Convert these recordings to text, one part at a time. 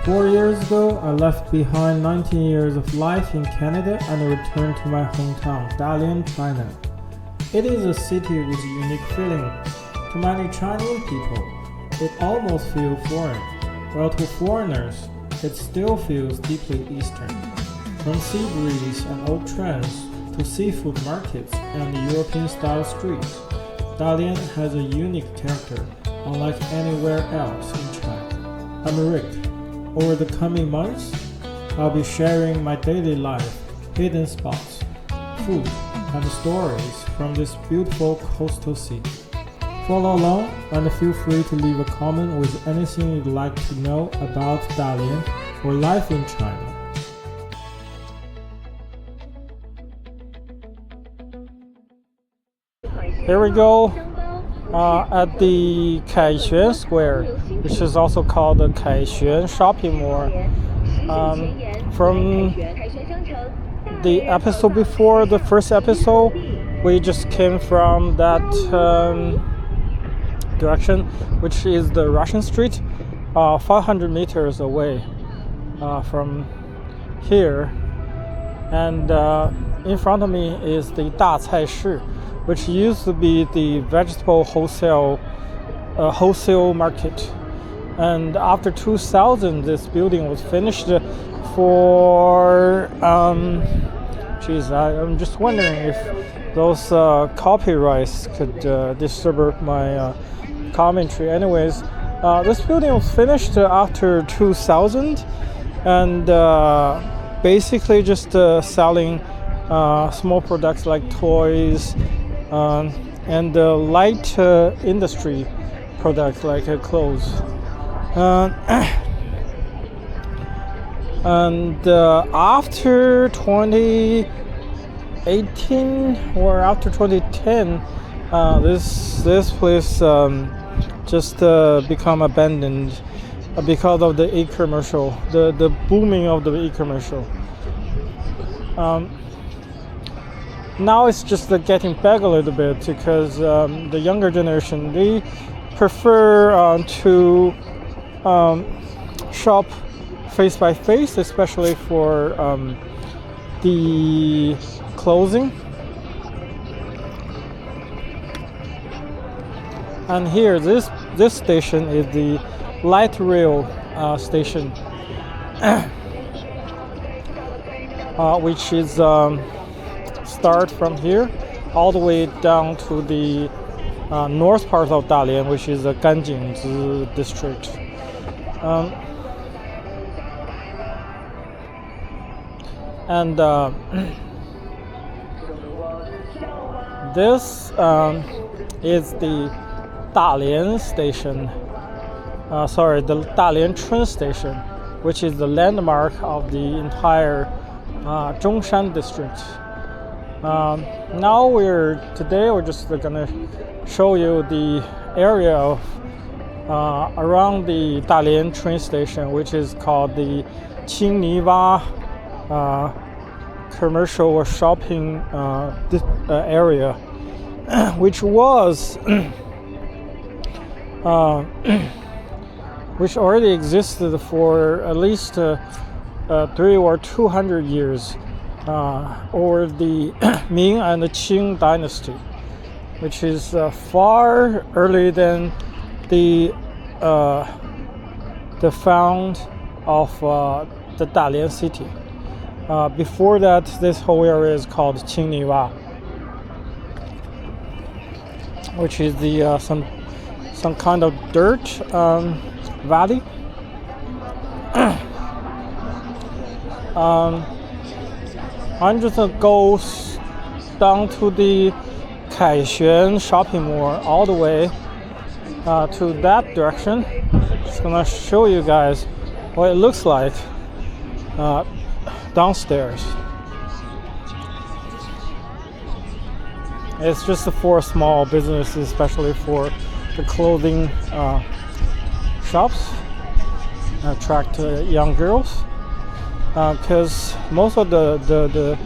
4 years ago, I left behind 19 years of life in Canada and returned to my hometown, Dalian, China. It is a city with a unique feeling. To many Chinese people, it almost feels foreign, while to foreigners, it still feels deeply Eastern. From sea breeze and old trends to seafood markets and European-style streets, Dalian has a unique character, unlike anywhere else in China. I'm Rick. Over the coming months, I'll be sharing my daily life, hidden spots, food, and stories from this beautiful coastal city. Follow along and feel free to leave a comment with anything you'd like to know about Dalian or life in China. Here we go at the Kaixuan Square, which is also called the Kaixuan Shopping Mall. From the episode before, the first episode, we just came from that direction, which is the Russian Street, 500 meters away from here. And in front of me is the 大菜市, which used to be the vegetable wholesale market. And after 2000, this building was finished for I'm just wondering if those copyrights could disturb my commentary. Anyways, this building was finished after 2000 and basically just selling small products like toys and light industry products like clothes. And after 2018 or after 2010, this place just become abandoned because of the e-commercial, the booming of the e-commercial. Now it's just getting back a little bit because the younger generation, they prefer to shop face by face, especially for the clothing. And here, this station is the light rail station, which is start from here all the way down to the north part of Dalian, which is the Ganjingzi district. And this is the Dalian station, the Dalian train station, which is the landmark of the entire Zhongshan district. Today we're just gonna show you the area of around the Dalian train station, which is called the Qingniwa commercial or shopping area, which was which already existed for at least 300 or 200 years over the Ming and the Qing dynasty, which is far earlier than the found of the Dalian city. Before that, this whole area is called Qingniwa, which is the some kind of dirt valley. I'm just gonna go down to the Kaixuan shopping mall all the way to that direction. Just gonna show you guys what it looks like downstairs. It's just for small businesses, especially for the clothing shops, attract young girls, because most of the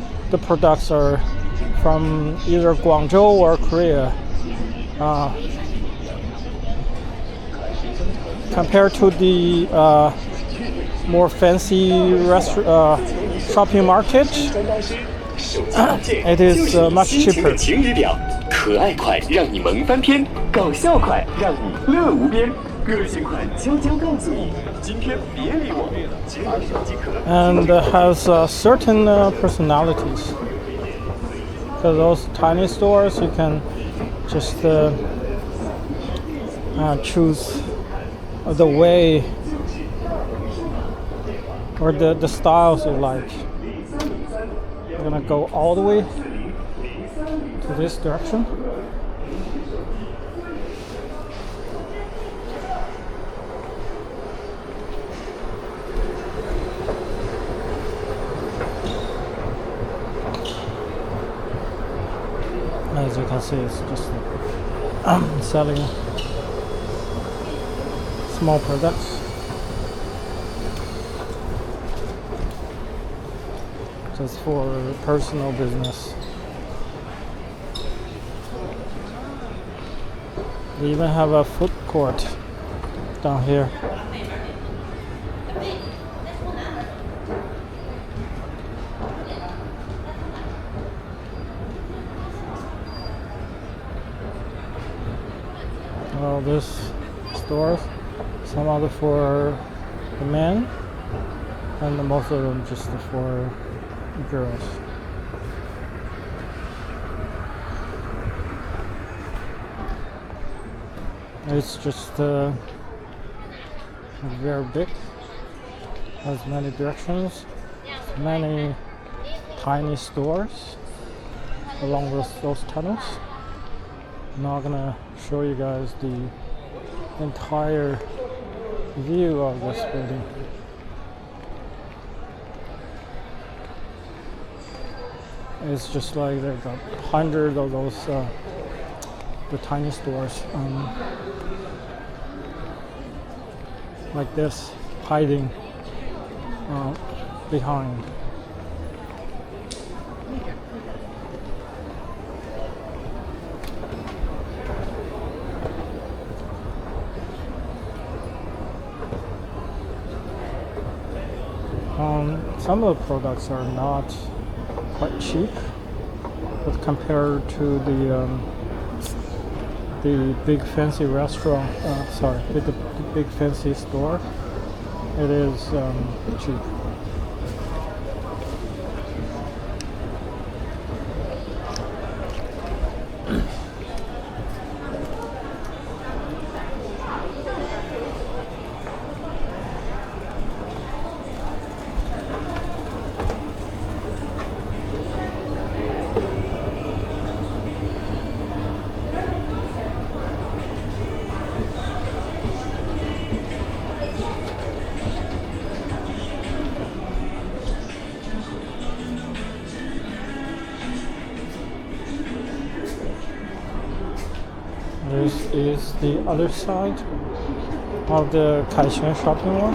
products are from either Guangzhou or Korea. Compared to the more fancy shopping market, it is much cheaper. 可爱款让你萌翻天，搞笑款让你乐无边，个性款悄悄告诉你，今天别理我，只要手机壳。And has certain personalities. Because those tiny stores, you can just choose the way or the styles you like. I'm gonna go all the way to this direction. As you can see, it's just selling small products. Just for personal business. They even have a food court down here. Well, this stores, some other for the men, and most of them just for girls. It's just very big, has many directions, many tiny stores along those tunnels. I'm not gonna show you guys the entire view of this building. It's just like they've got hundreds of those the tiny stores like this, hiding behind. Some of the products are not quite cheap, but compared to the big fancy restaurant, the big fancy store, it is cheap. This is the other side of the Kaixuan shopping mall.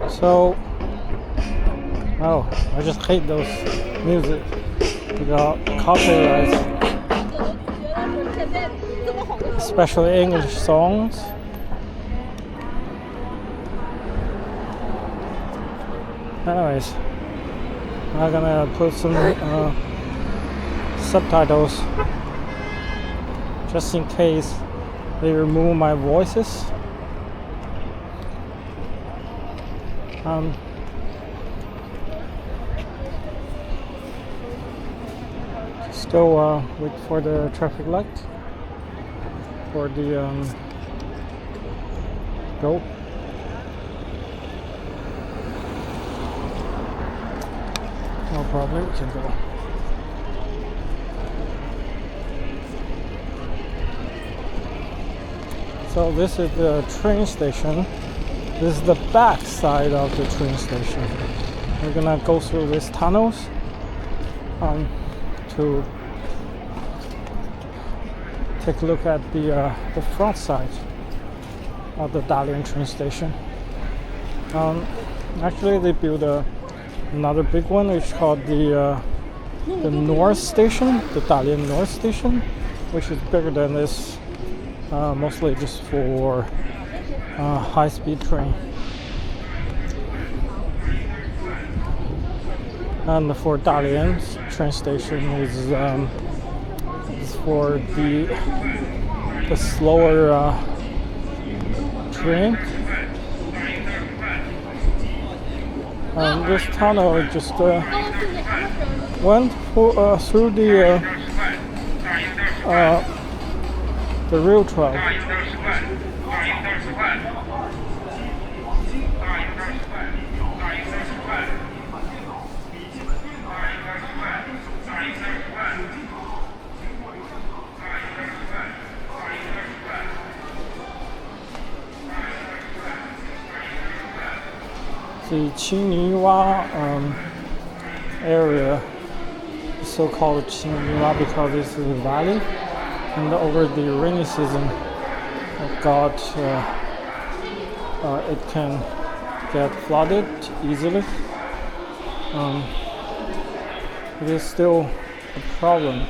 So, oh, I just hate those music. They got copyrights, especially English songs. Anyways, I'm gonna put some subtitles just in case they remove my voices. Still wait for the traffic light for the go. No problem, we can go. So this is the train station. This is the back side of the train station. We're gonna go through these tunnels to take a look at the front side of the Dalian train station. Actually, they built another big one, which is called the North Station, the Dalian North Station, which is bigger than this, mostly just for high-speed train. And for Dalian's train station is for the slower train. And this tunnel just went through the rail trail. The Qingniwa area is so-called Qingniwa because this is a valley, and over the rainy season it can get flooded easily. It is still a problem,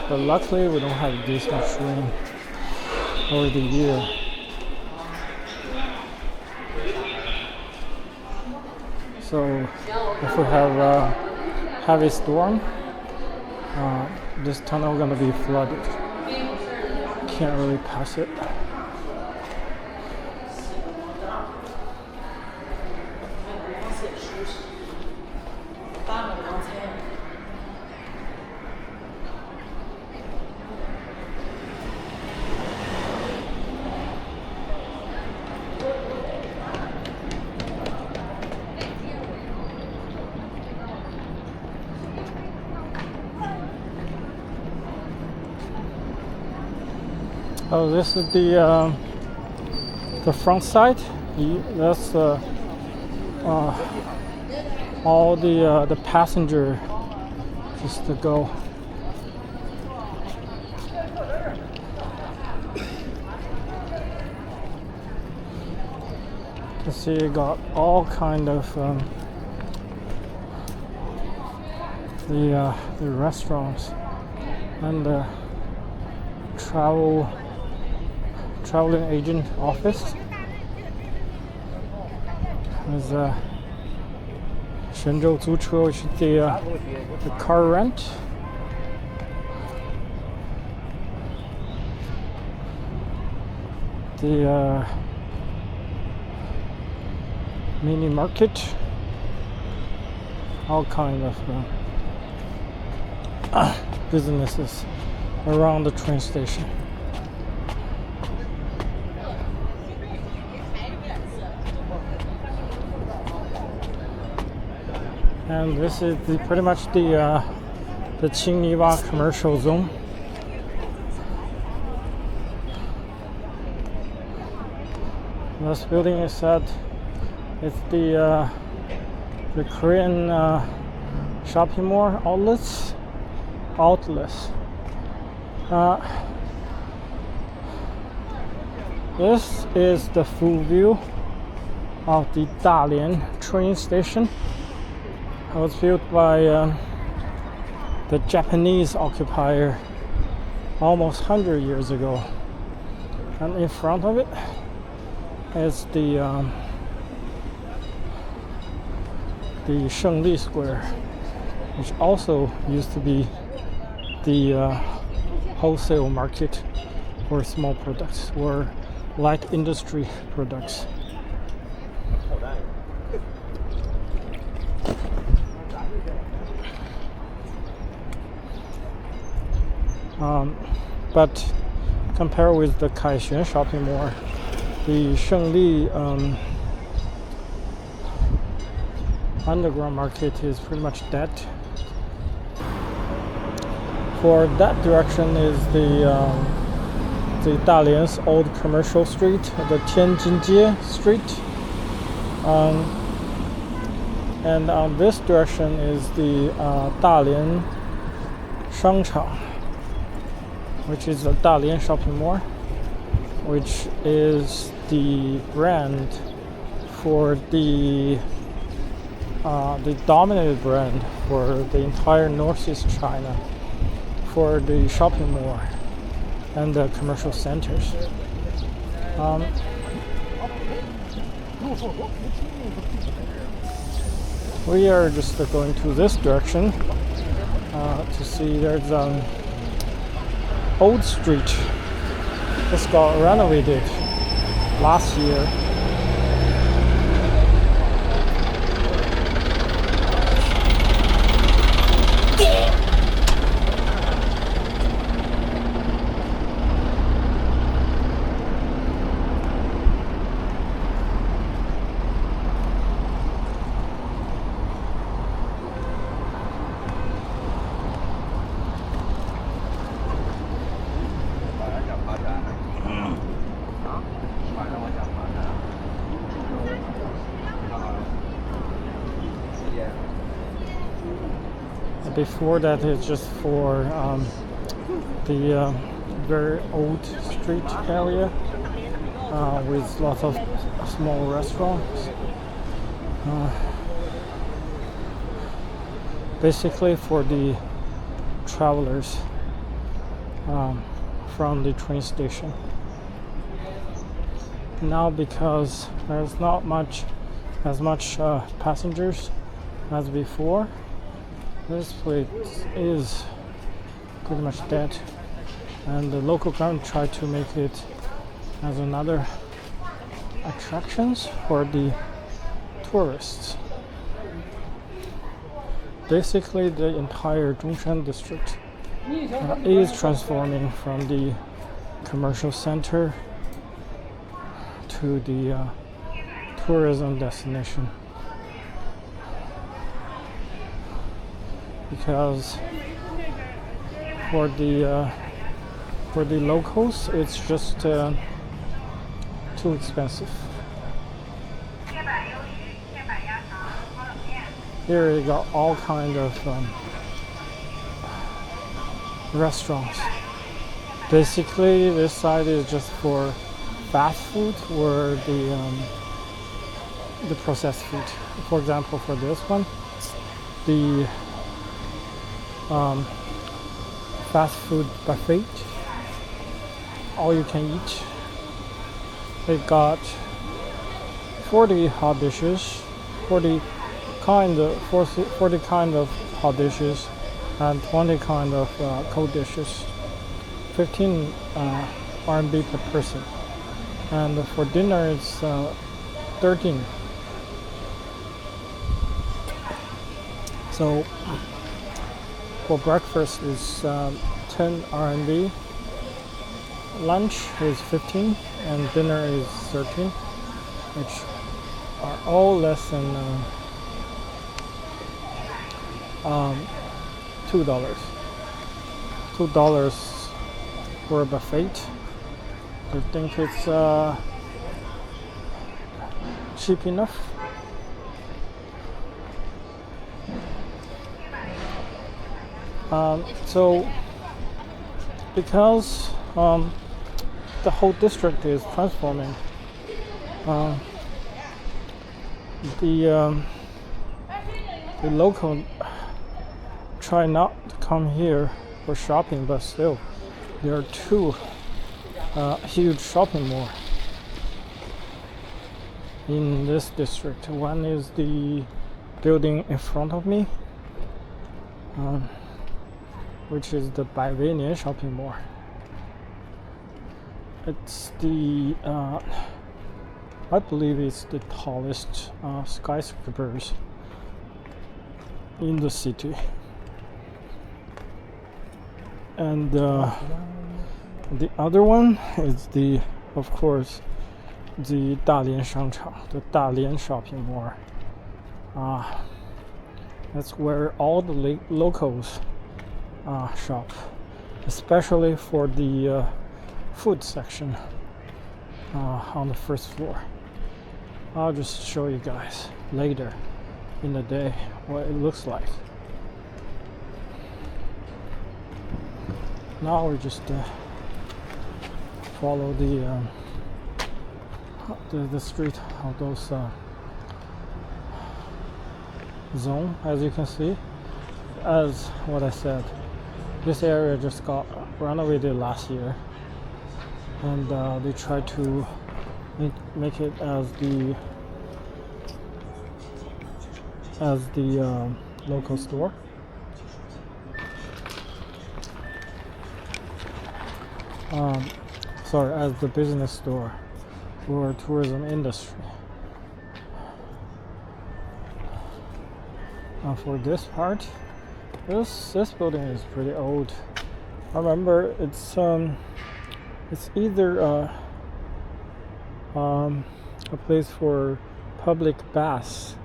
but luckily we don't have this much rain over the year. So if we have a heavy storm, this tunnel gonna be flooded. Can't really pass it. Oh, this is the front side. That's all the passenger just to go. You see, you got all kind of the restaurants and the traveling agent office. There's a Shenzhou Zuche, which is the car rent. The mini market, all kind of businesses around the train station. And this is pretty much the Qingniwa commercial zone. This building is said it's the Korean shopping mall outlets. This is the full view of the Dalian train station. It was built by the Japanese occupier almost 100 years ago. And in front of it is the Shengli Square, which also used to be the wholesale market for small products or light industry products. But compared with the Kaixuan shopping mall, the Shengli underground market is pretty much dead. For that direction is the Dalian's old commercial street, the Tianjinjie Street, and on this direction is the Dalian Shangchang. which is the Dalian shopping mall, which is the brand for the dominant brand for the entire Northeast China for the shopping mall and the commercial centers. We are just going to this direction to see there's old street. This got renovated last year. Before that, it's just for the very old street area with lots of small restaurants. Basically for the travelers from the train station. Now, because there's not as much passengers as before, this place is pretty much dead, and the local government tried to make it as another attractions for the tourists. Basically, the entire Zhongshan district is transforming from the commercial center to the tourism destination. Because for the locals, it's just too expensive. Here you got all kind of restaurants. Basically, this side is just for fast food or the processed food. For example, for this one, the fast food buffet, all you can eat. They got 40 hot dishes, 40 kind of hot dishes, and 20 kind of cold dishes. 15 RMB per person, and for dinner it's 13. So for breakfast is 10 RMB, lunch is 15, and dinner is 13, which are all less than $2. $2 for a buffet. I think it's cheap enough. So because the whole district is transforming, the local try not to come here for shopping, but still there are two huge shopping malls in this district. One is the building in front of me, which is the Baivinian shopping mall. It's the I believe it's the tallest skyscrapers in the city. And the other one is of course, the Dalian Shangchang, the Dalian shopping mall. That's where all the locals shop, especially for the food section on the first floor. I'll just show you guys later in the day what it looks like. now we just follow the street of those zone. As you can see, as what I said, this area just got renovated last year, and they tried to make it as the local store. Sorry, as the business store for tourism industry. For this part, this building is pretty old. I remember it's either a place for public baths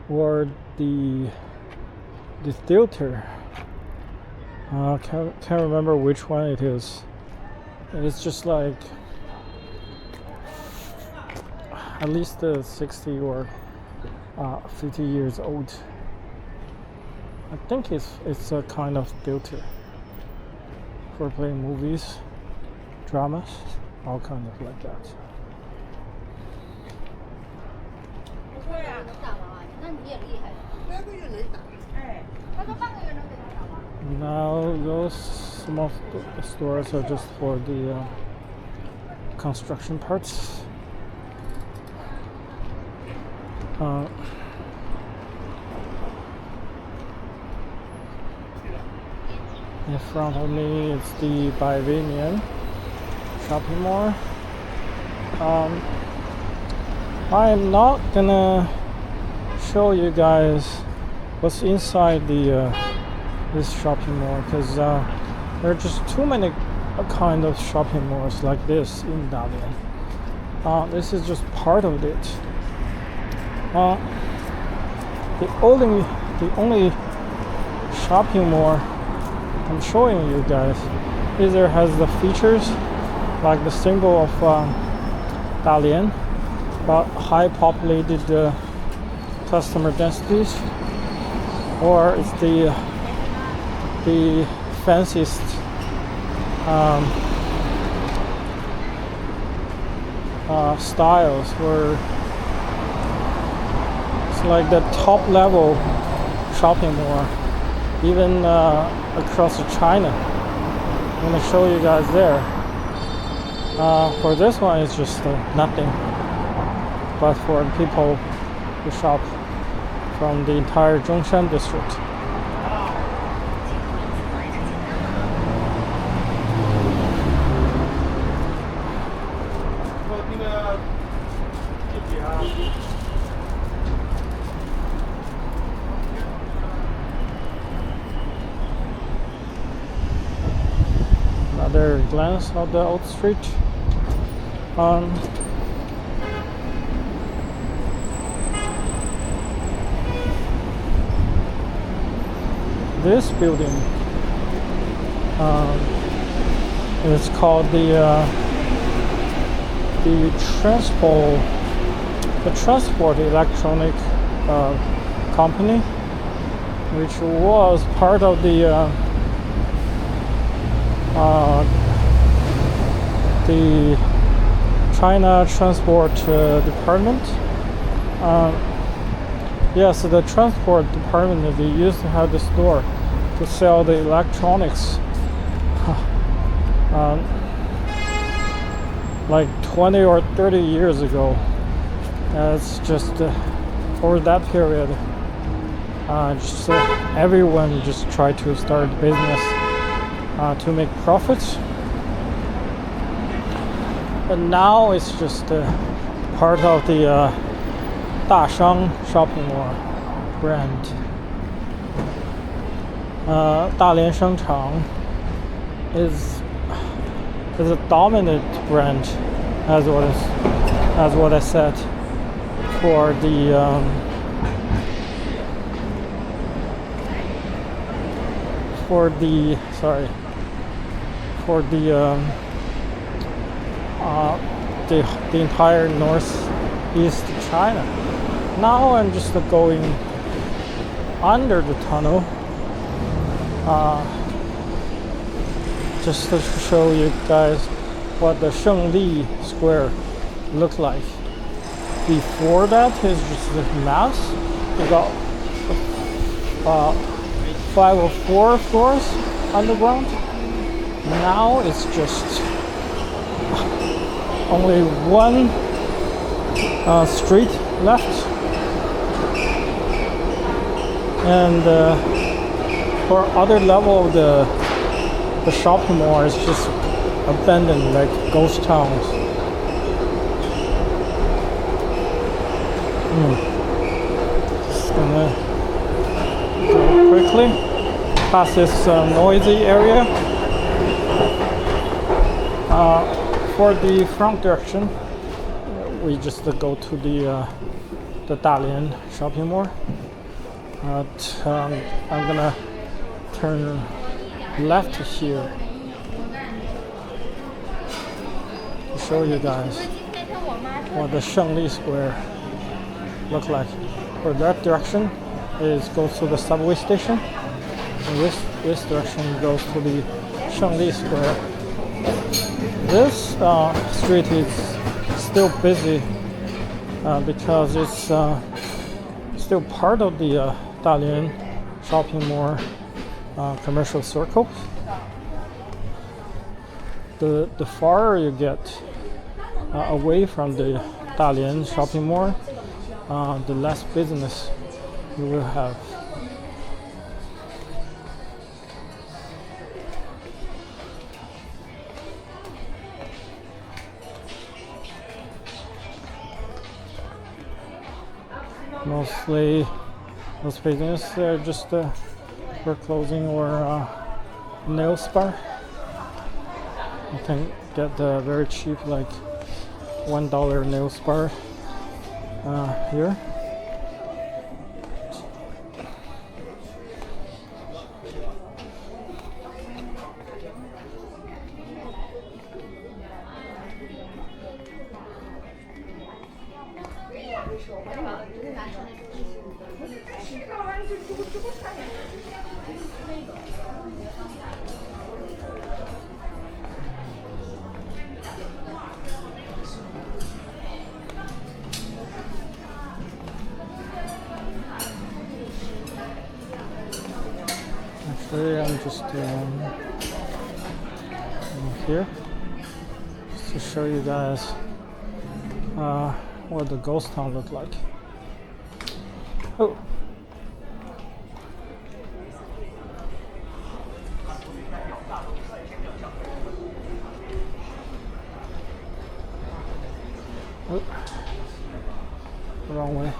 or the theater. Can't remember which one it is. It's just like at least 60 or 50 years old. I think it's a kind of theater for playing movies, dramas, all kind of like that. Now those small stores are just for the construction parts. In front of me it's the Dalian shopping mall. I'm not gonna show you guys what's inside this shopping mall because there are just too many kind of shopping malls like this in Dalian. This is just part of it. The only shopping mall I'm showing you guys either has the features like the symbol of Dalian, but high populated customer densities, or it's the fanciest styles where it's like the top level shopping mall, even across China. I'm going to show you guys there. For this one it's just nothing, but for people who shop from the entire Zhongshan district. Another glance of the old street. This building is called the transport electronic company, which was part of the China Transport Department. Yes, the transport department, they used to have the store to sell the electronics like 20 or 30 years ago. It's just over that period, just everyone just tried to start business to make profits. But now it's just part of the Dashang shopping mall brand. Dalian Shengchang is a dominant brand, as what I said, for the entire northeast China. Now I'm just going under the tunnel just to show you guys what the Shengli Square looks like. Before that is just the mass. We got 5 or 4 floors underground. Now it's just only one street left, and for other level of the shopping mall is just abandoned like ghost towns. Just gonna go quickly past this noisy area. For the front direction, we just go to the Dalian shopping mall. I'm gonna turn left here to show you guys what the Shengli Square look like. For that direction is goes to the subway station, and this direction goes to the Shengli Square. This street is still busy because it's still part of the Dalian shopping mall commercial circle. The farther you get away from the Dalian shopping mall, the less business you will have. Mostly those business are just for clothing or nail spa. You can get very cheap, like $1 nail spa here. Actually, I'm just here just to show you guys what the ghost town look like. Oh. Oh. Wrong way.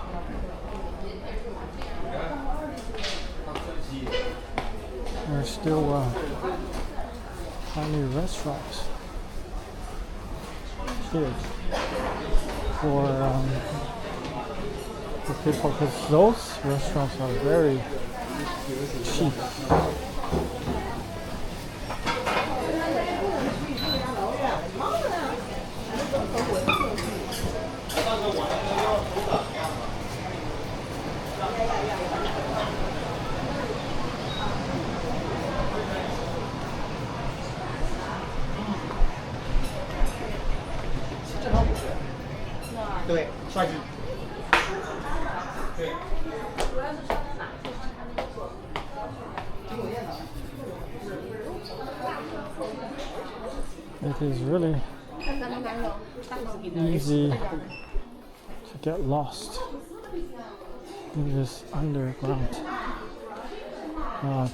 There's still tiny restaurants here for people, because those restaurants are very cheap. It is really easy to get lost in this underground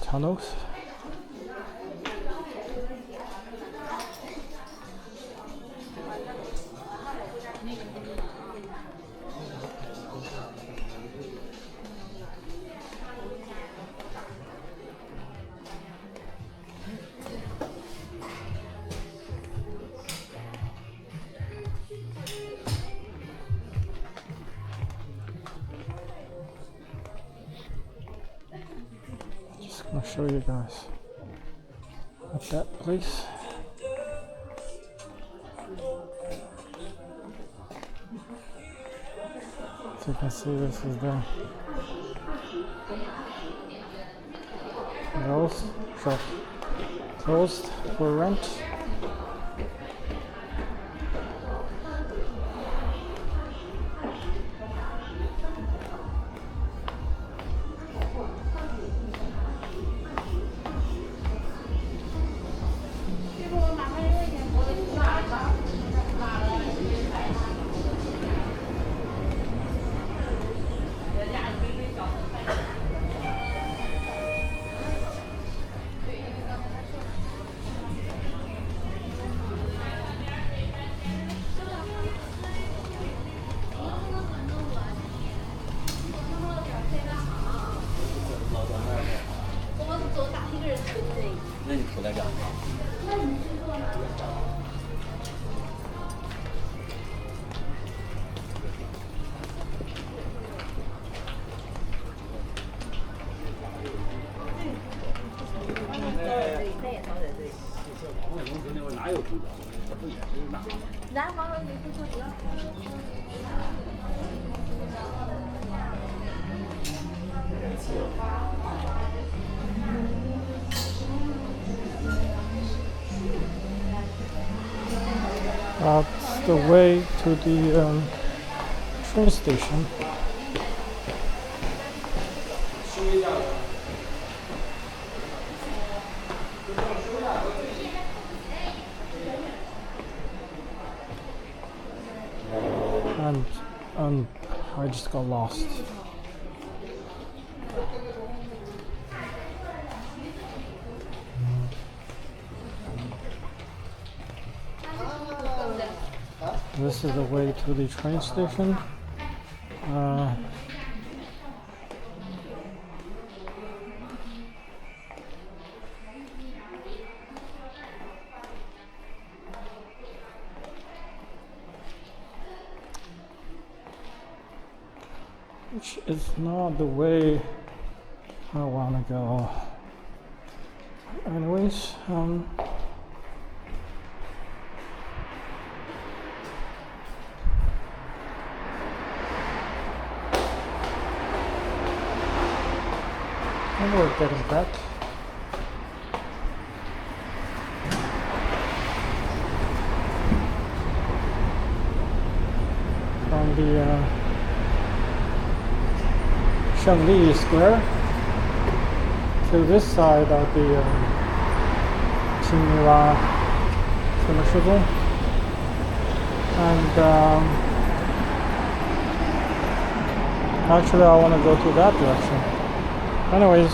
tunnels. I'll show you guys at that place. So you can see this is the rose shop. closed for rent. That's the way to the train station. And I just got lost. This is the way to the train station. Which is not the way I want to go. Anyways, and we're getting back. From the Shengli Square to this side of the Qinghua Commercial, and actually I want to go to that direction. Anyways,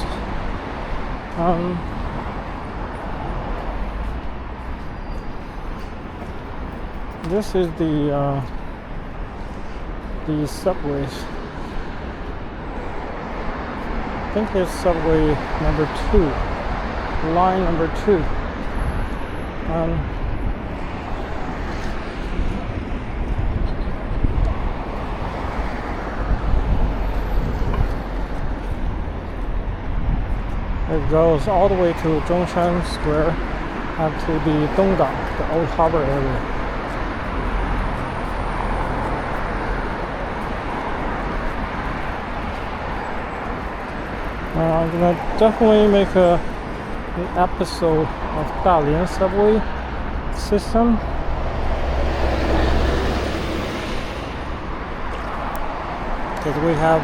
this is the subways. I think it's subway number 2, line number 2. It goes all the way to Zhongshan Square and to the Donggang, the old harbor area. I'm gonna definitely make an episode of Dalian subway system. Because we have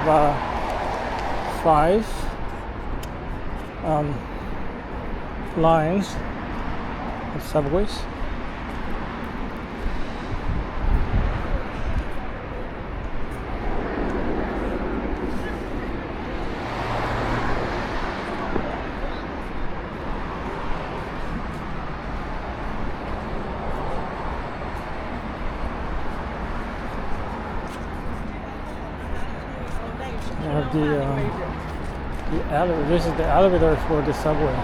5 lines of subways. The elevator. This is the elevator for the subways.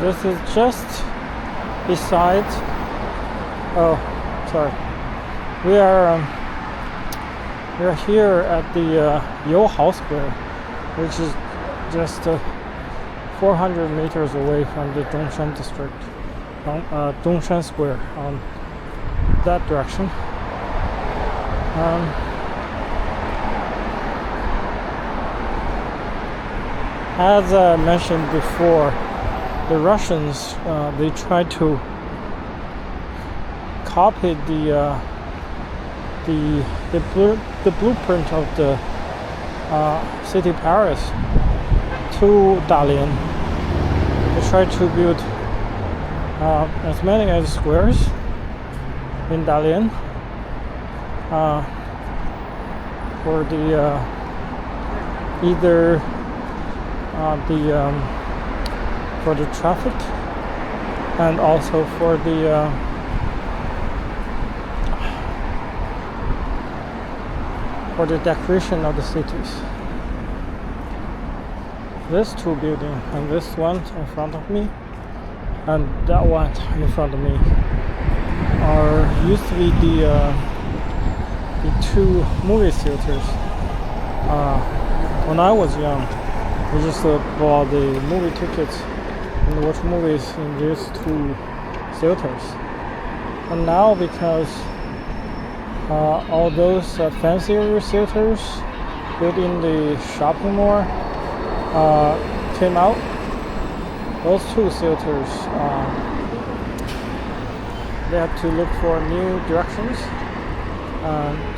This is just beside. Oh, sorry. We are We're here at the Youhao Square, which is just 400 meters away from the Zhongshan district, Zhongshan Square on that direction. As I mentioned before, the Russians they tried to copy the blueprint of the city Paris to Dalian. They tried to build as many as squares in Dalian for the either for the traffic and also for the decoration of the cities. These two buildings and this one in front of me and that one in front of me used to be the two movie theaters. When I was young, we just bought the movie tickets and watch movies in these two theaters. And now, because all those fancier theaters built in the shopping mall came out, those two theaters they had to look for new directions,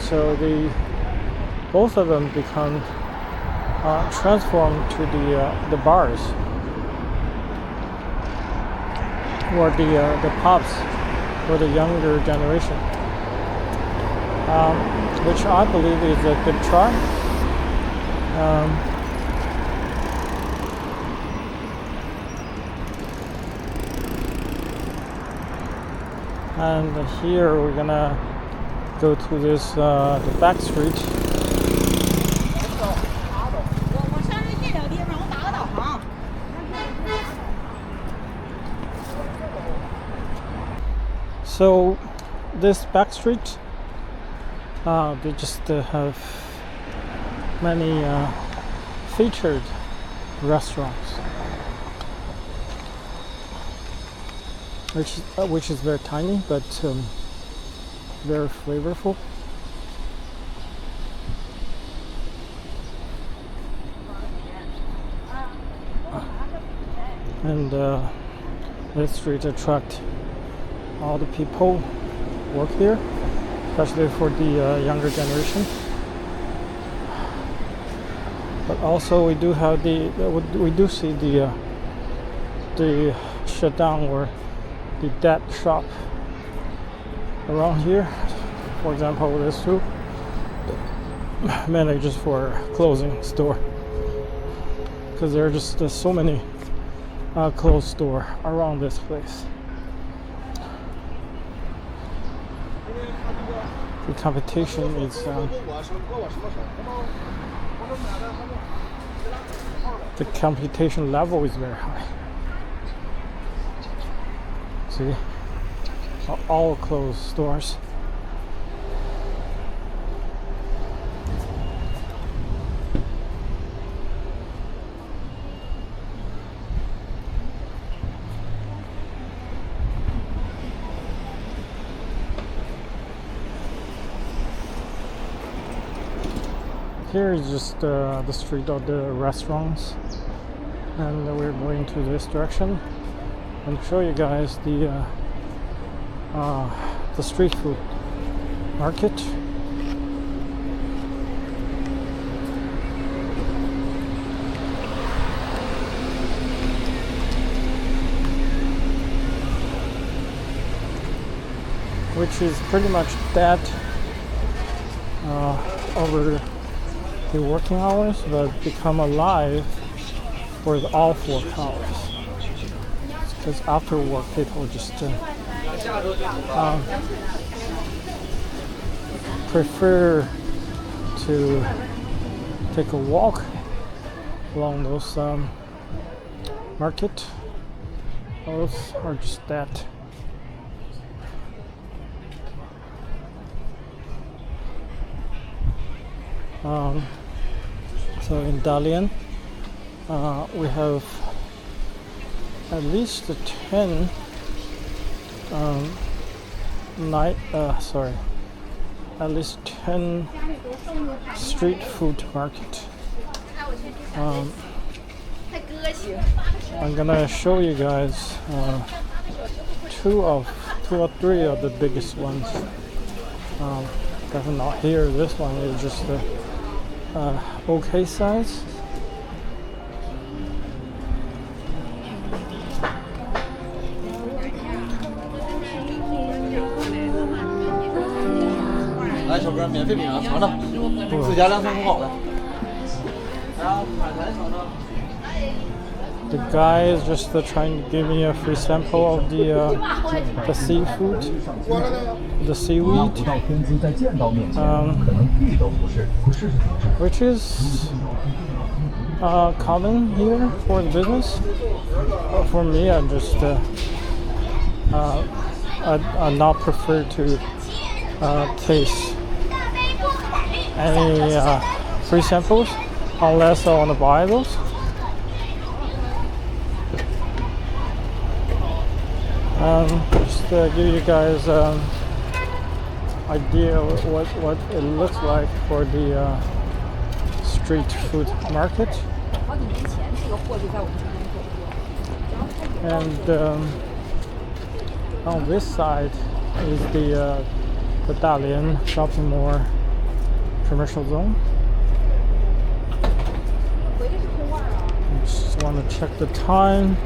so both of them become transformed to the bars or the pubs for the younger generation, which I believe is a good try. And here we're gonna go to this the back street. So this back street, they just have many featured restaurants, which is very tiny but very flavorful. And this street attract all the people work here, especially for the younger generation. But also we do have we do see the shutdown or the dead shop around here. For example, this two, mainly just for closing store, because there are just so many closed store around this place. The competition is the competition level is very high. See, all closed stores. Here is just the street of the restaurants, and we're going to this direction and show you guys the street food market. Which is pretty much dead over the working hours, but become alive for all 4 hours. Because after work, people just prefer to take a walk along those market. Those are just that. So in Dalian, we have at least 10 at least 10 street food market. I'm gonna show you guys two or three of the biggest ones. Definitely not here. This one is just the okay size. The guy is just trying to give me a free sample of the seafood, the seaweed, which is common here for the business. But for me, I just I not prefer to taste any free samples unless I want to buy those. Just to give you guys idea what it looks like for the street food market. And on this side is the Dalian shopping mall commercial zone. Just want to check the time.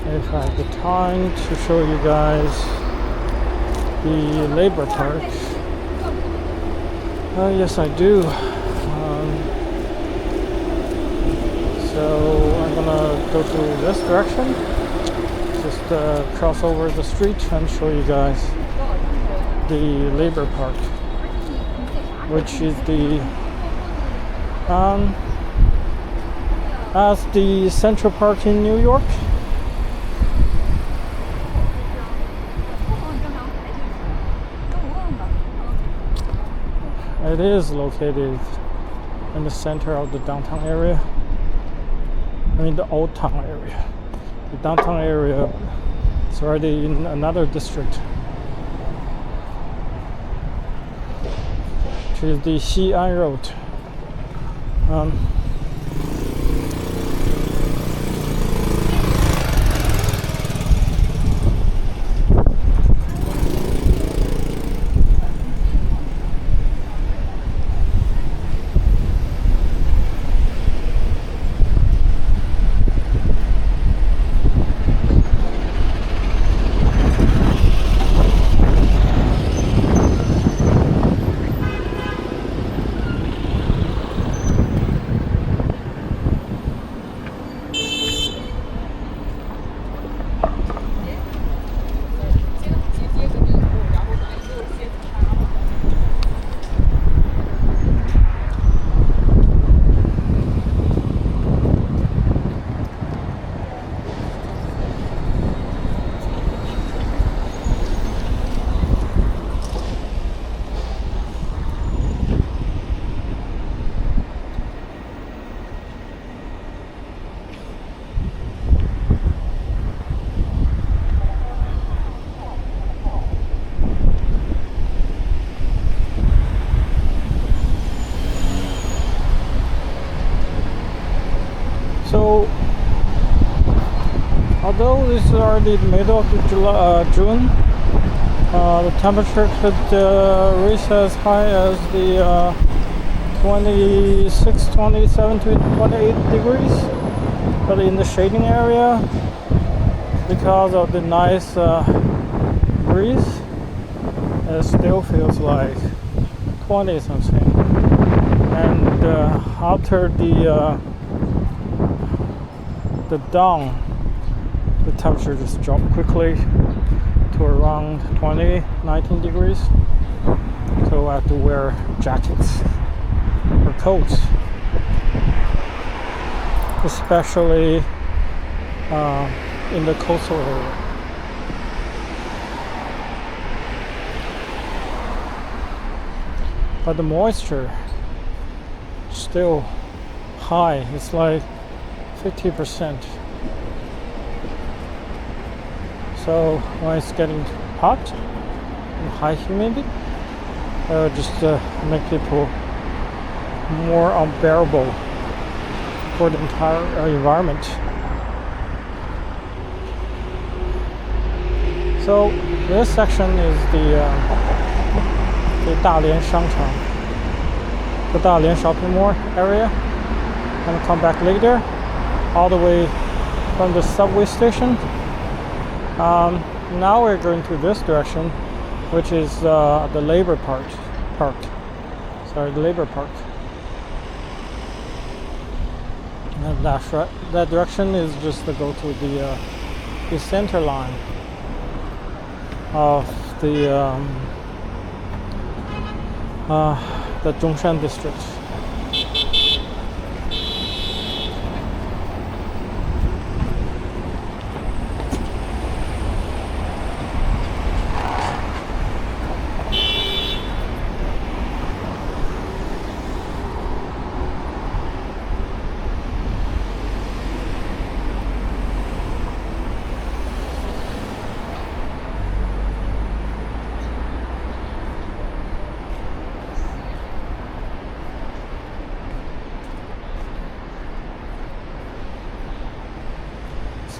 If I have the time to show you guys the labor park. Yes, I do. So I'm gonna go to this direction. Just cross over the street and show you guys the labor park, which is the as the Central Park in New York. It is located in the center of the downtown area. I mean the old town area. The downtown area is already in another district, which is the Xi'an Road. So, although this is already the middle of June, the temperature could reach as high as the 26, 27 to 28 degrees. But in the shading area, because of the nice breeze, it still feels like 20 something. And after the dawn, the temperature just dropped quickly to around 20, 19 degrees. So I have to wear jackets or coats, especially in the coastal area. But the moisture still high. It's like 50%. So when it's getting hot and high humidity, just make people more unbearable for the entire environment. So this section is the Dalian 商场, the Dalian shopping mall area. And come back later, all the way from the subway station. Now we're going to this direction, which is the Labor Park. The Labor Park. And that direction is just to go to the center line of the Zhongshan district.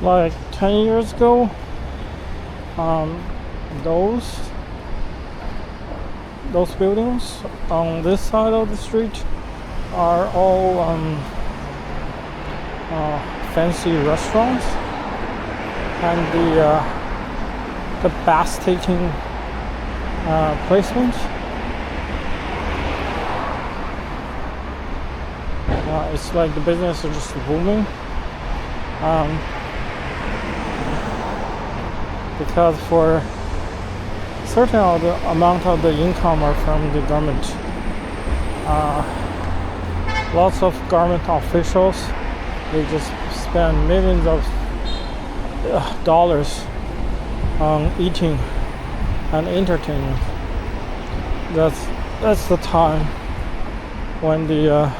Like 10 years ago, those buildings on this side of the street are all fancy restaurants, and the bath taking placement it's like the business is just booming. Because for certain of the amount of the income are from the government. Lots of government officials, they just spend millions of dollars on eating and entertainment. That's the time when the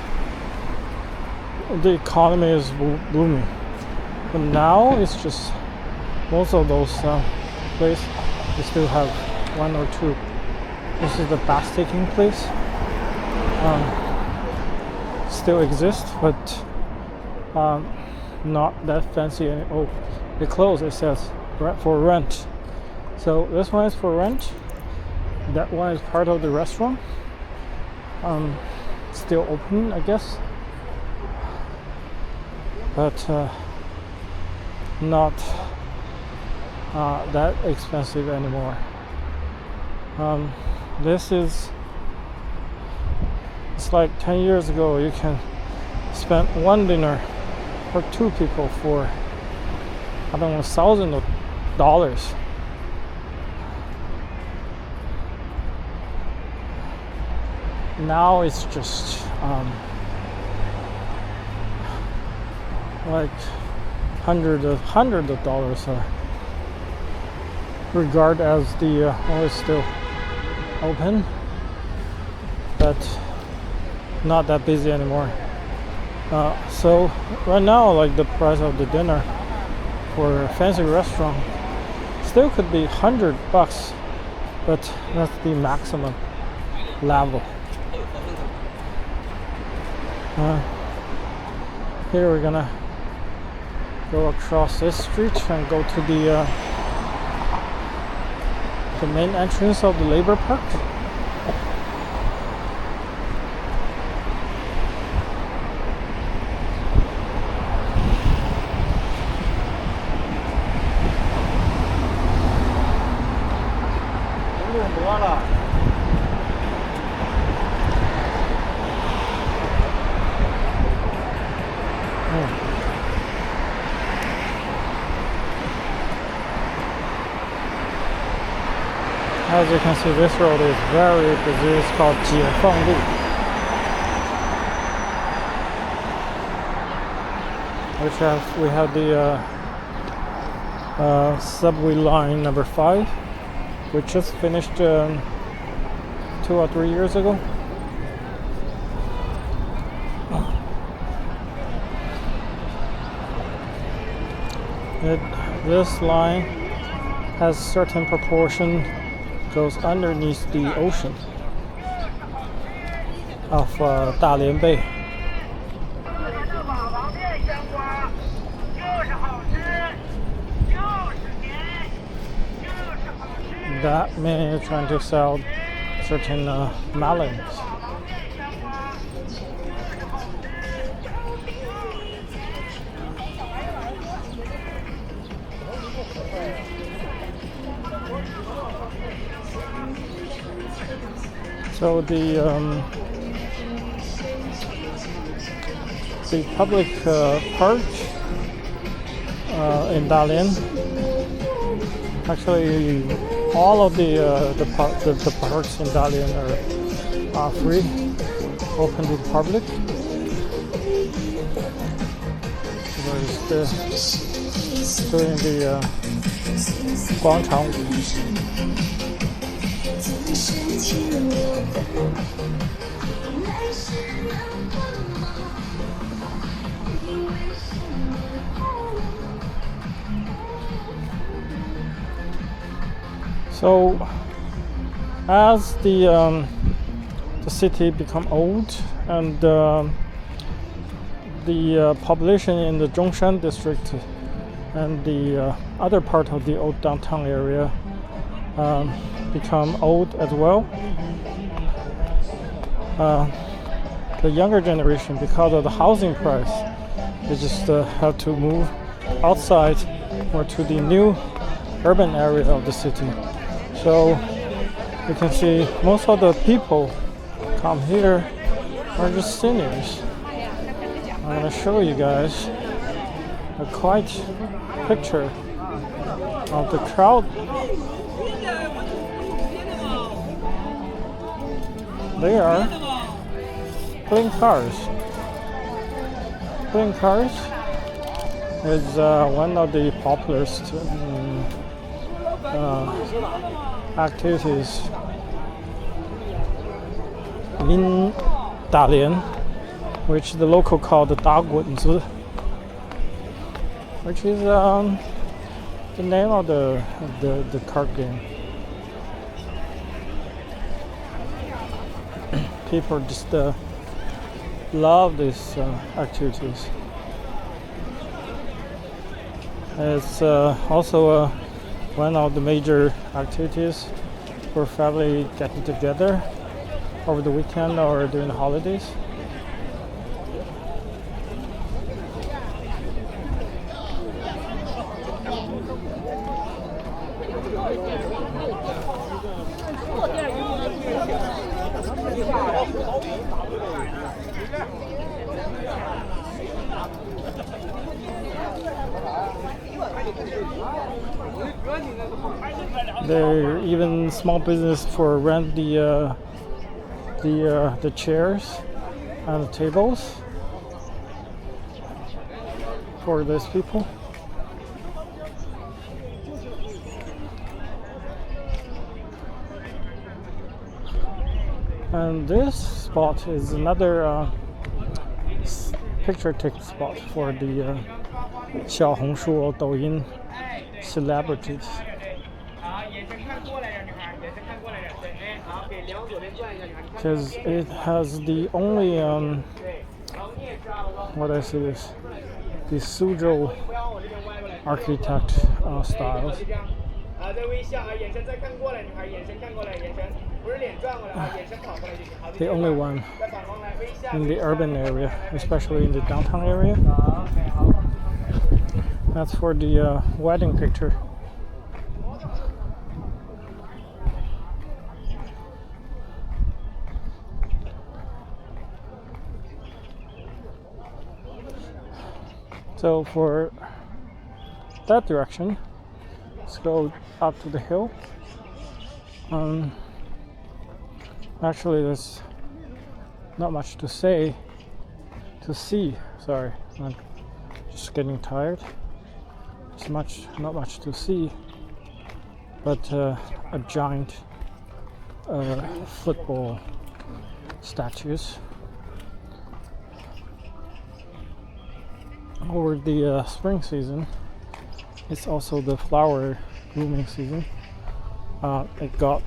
economy is booming. But now it's just most of those places, we still have one or two. This is the bath taking place. Still exists, but not that fancy. Oh, it closed. It says for rent. So this one is for rent. That one is part of the restaurant. Still open, I guess, but not that expensive anymore. It's like 10 years ago you can spend one dinner for two people for, I don't know, thousands of dollars. Now it's just like hundreds of dollars are regarded as the is still open, but not that busy anymore. So right now, like the price of the dinner for a fancy restaurant still could be $100, but that's the maximum level. Here we're gonna go across this street and go to the main entrance of the Labor Park. As you can see, this road is very busy. It's called Jiefenglu. We have the subway line number 5, which just finished 2 or 3 years ago. This line has certain proportion goes underneath the ocean of Dalian Bay. That man is trying to sell certain melons. So the public park in Dalian, actually all of the parks in Dalian are free, open to the public. There's doing the 广场舞。So, as the city become old and the population in the Zhongshan district and the other part of the old downtown area become old as well, the younger generation, because of the housing price, they just have to move outside or to the new urban area of the city. So you can see most of the people come here are just seniors. I'm going to show you guys a quiet picture of the crowd. They are playing cars. Playing cars is one of the popular activities in Dalian, which the local call the 打滚子, which is the name of the card game. People just love these activities. It's also one of the major activities for family getting together over the weekend or during the holidays. There are even small business for rent the chairs and the tables for those people. And this spot is another picture take spot for the 小红书 or Douyin celebrities. Because it has the only what I see is the Suzhou architect styles. The only one in the urban area, especially in the downtown area. That's for the wedding picture. So for that direction, let's go up to the hill. Actually, there's not much to see. Sorry, I'm just getting tired. There's not much to see, but a giant football statues. Over the spring season, It's also the flower blooming season. It got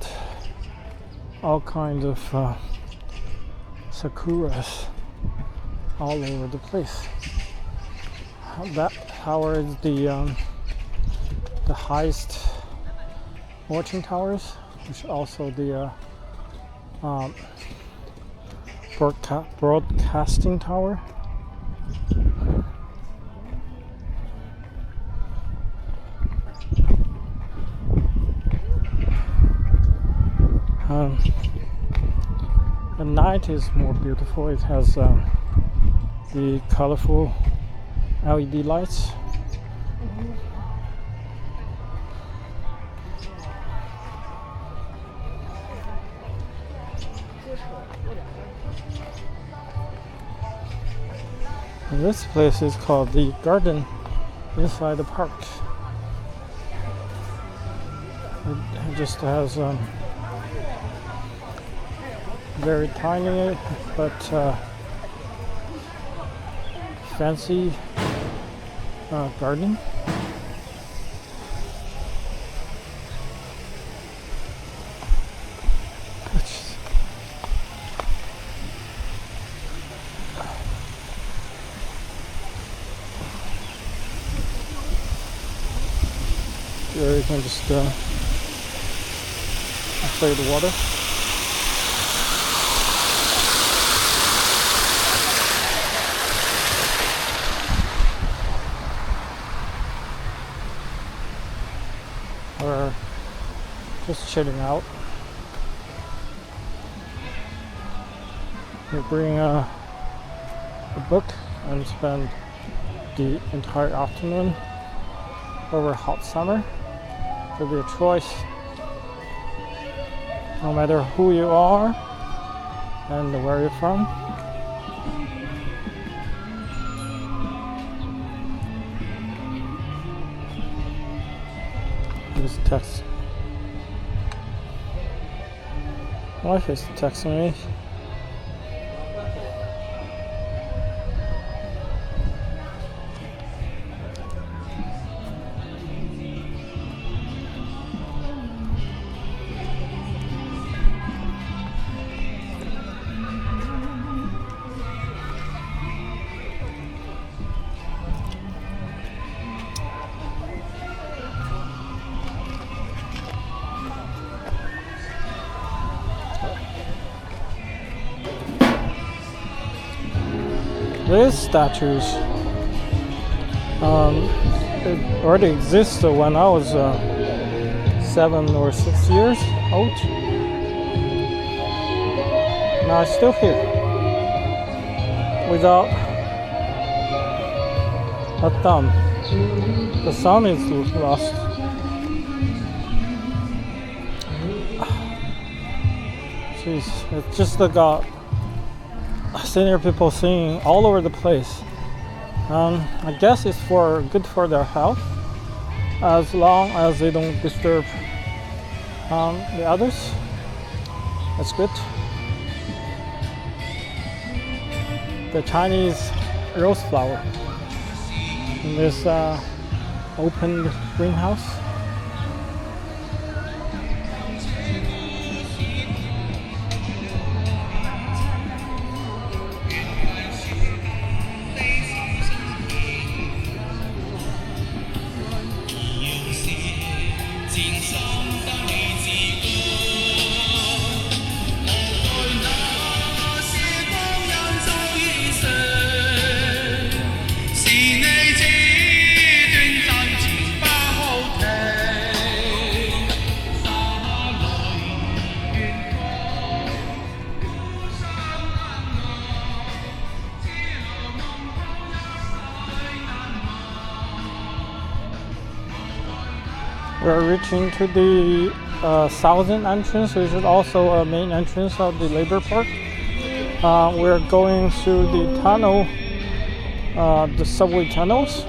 all kinds of sakuras all over the place. That tower is the highest watching towers, which is also the broadcasting tower. At night is more beautiful. It has the colorful LED lights. And this place is called the garden inside the park. It just has very tiny but fancy garden. Here you can just play the water. Or just chilling out. You bring a book and spend the entire afternoon over hot summer. It'll be a choice, no matter who you are and where you're from. This text. My wife is texting me. These statues it already existed when I was 7 or 6 years old. Now it's still here without a thumb. The thumb is lost. Jeez, it's just got senior people singing all over the place. I guess it's good for their health, as long as they don't disturb the others. That's good. The Chinese rose flower in this open greenhouse. We're reaching to the southern entrance, which is also a main entrance of the labor park. We're going through the tunnel, the subway tunnels,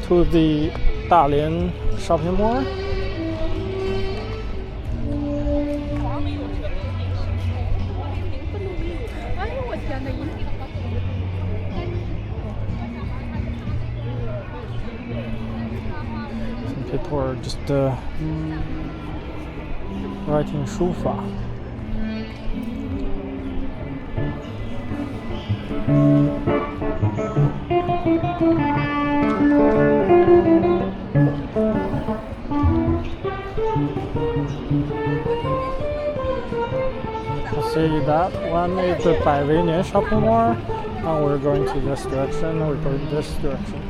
to the Dalian shopping mall. people are just writing 书法。See, that one is the 百维年 shopping mall. Now we're going to this direction, we're going this direction.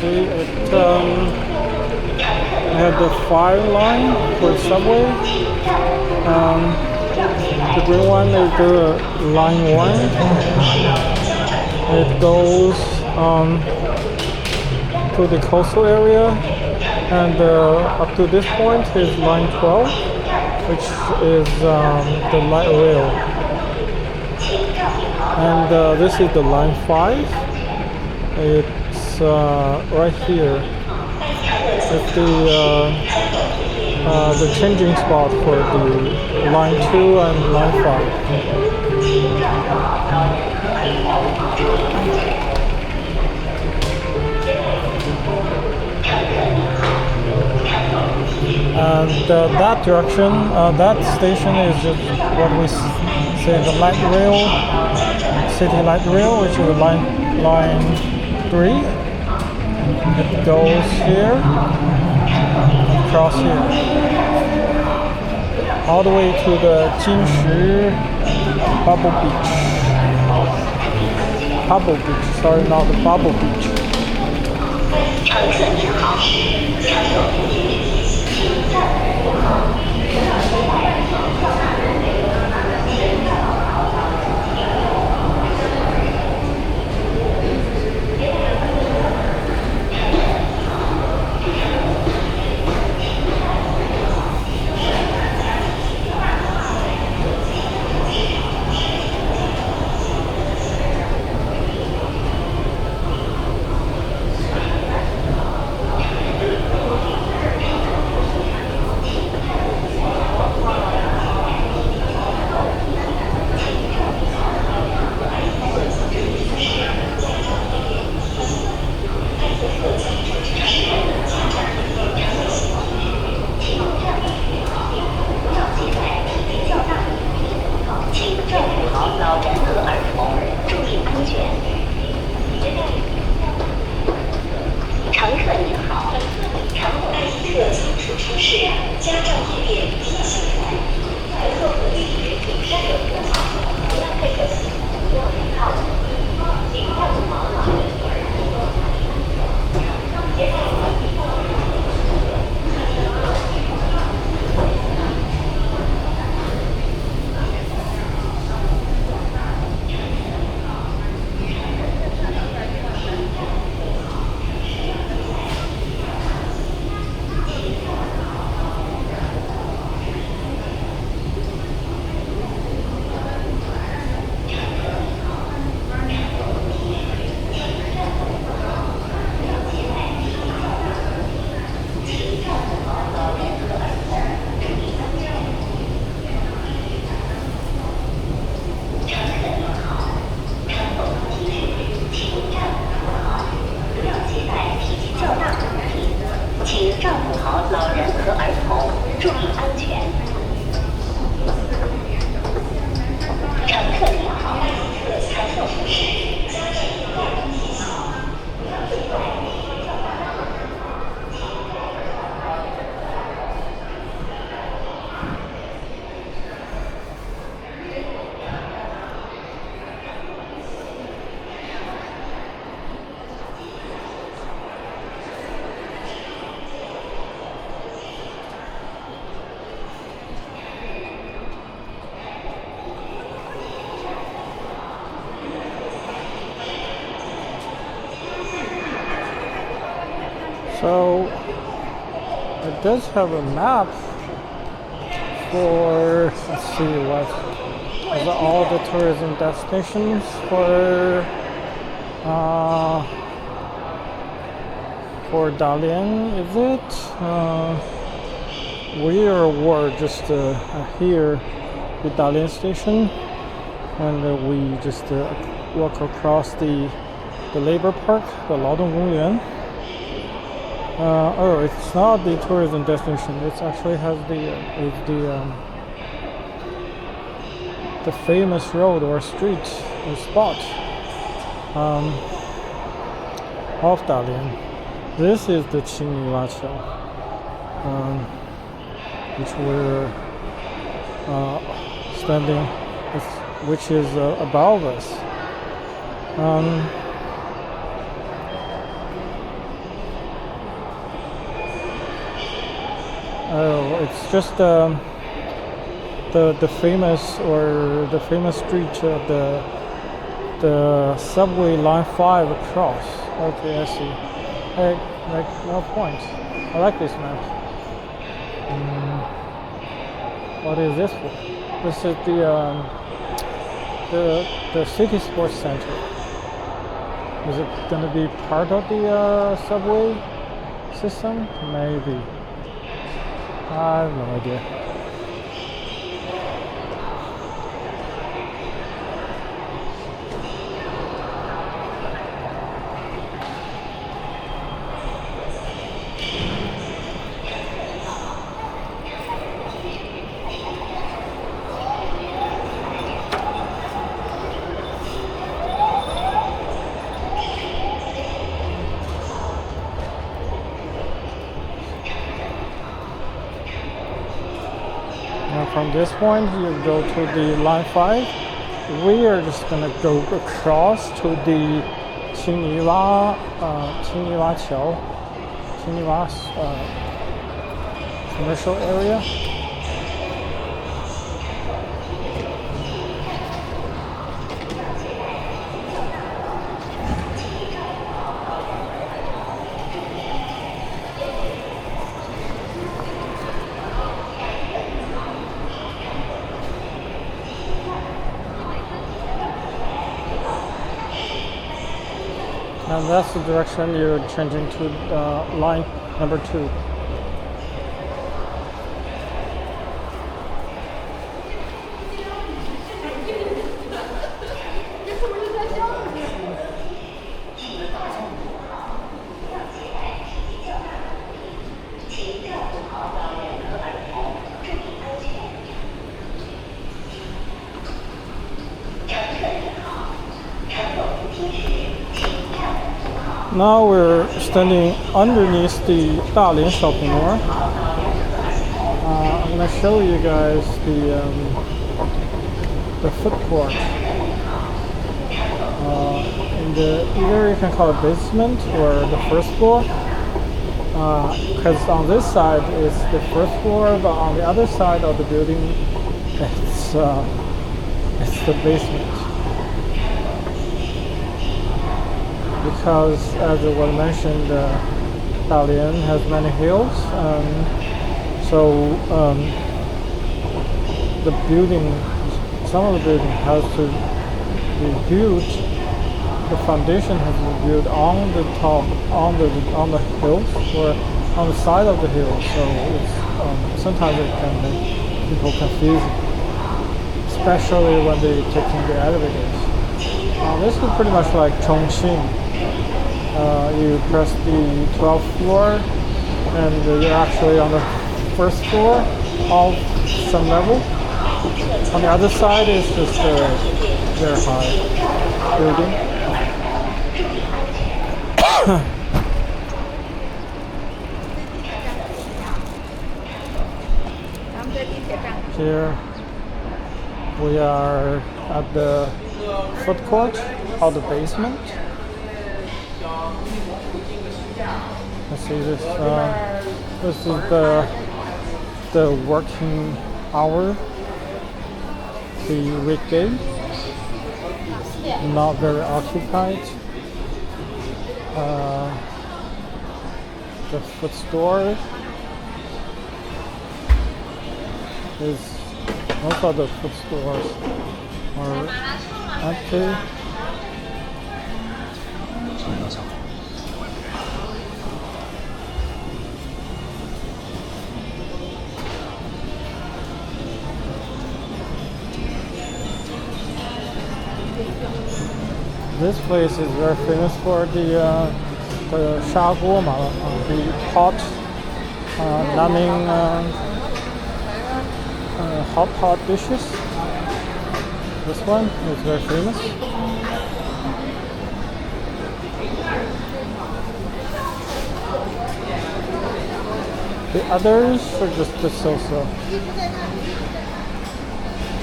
See, it had the 5 line for the subway. The green one is the line 1. It goes to the coastal area, and up to this point is line 12, which is the light rail. And this is the line 5. It's right here. It's the changing spot for the line 2 and line 5. And that direction, that station is just what we say the light rail, city light rail, which is line 3. It goes here, across here, all the way to the Jinshi Bubble Beach. Bubble Beach, sorry, not the Bubble Beach. So it does have a map for, let's see, what is all the tourism destinations for Dalian, is it? were just here at Dalian station, and we just walk across the labor park, the Laodong Gongyuan. Oh, it's not the tourism destination. It actually has the famous road or street or spot of Dalian. This is the Shengli which we're standing, which is above us. Oh, it's just the famous street of the subway line 5 across. Okay, I see. Hey, like no point. I like this map. What is this for? This is the city sports center. Is it gonna be part of the subway system? Maybe. I have no idea. From this point, you go to the line 5. We are just gonna go across to the Qingyuan commercial area. And that's the direction you're changing to line number 2. Now we're standing underneath the Dalian shopping mall. I'm gonna show you guys the food court. Either you can call it basement or the first floor. Because on this side is the first floor, but on the other side of the building, it's the basement. Because, as it was mentioned, Dalian has many hills, the building, some of the building has to be built. The foundation has to be built on the top, on the hills or on the side of the hill. So it's sometimes it can make people confused, especially when they're taking the elevators. This is pretty much like Chongqing. You press the 12th floor and you're actually on the first floor of some level. On the other side is just a very high building. Here we are at the food court of the basement. Let's see this. This is the working hour, the weekday. Not very occupied. The food store is most of the food stores are empty. This place is very famous for the 砂锅嘛, the hot numbing hot dishes. This one is very famous. The others are just the so-so.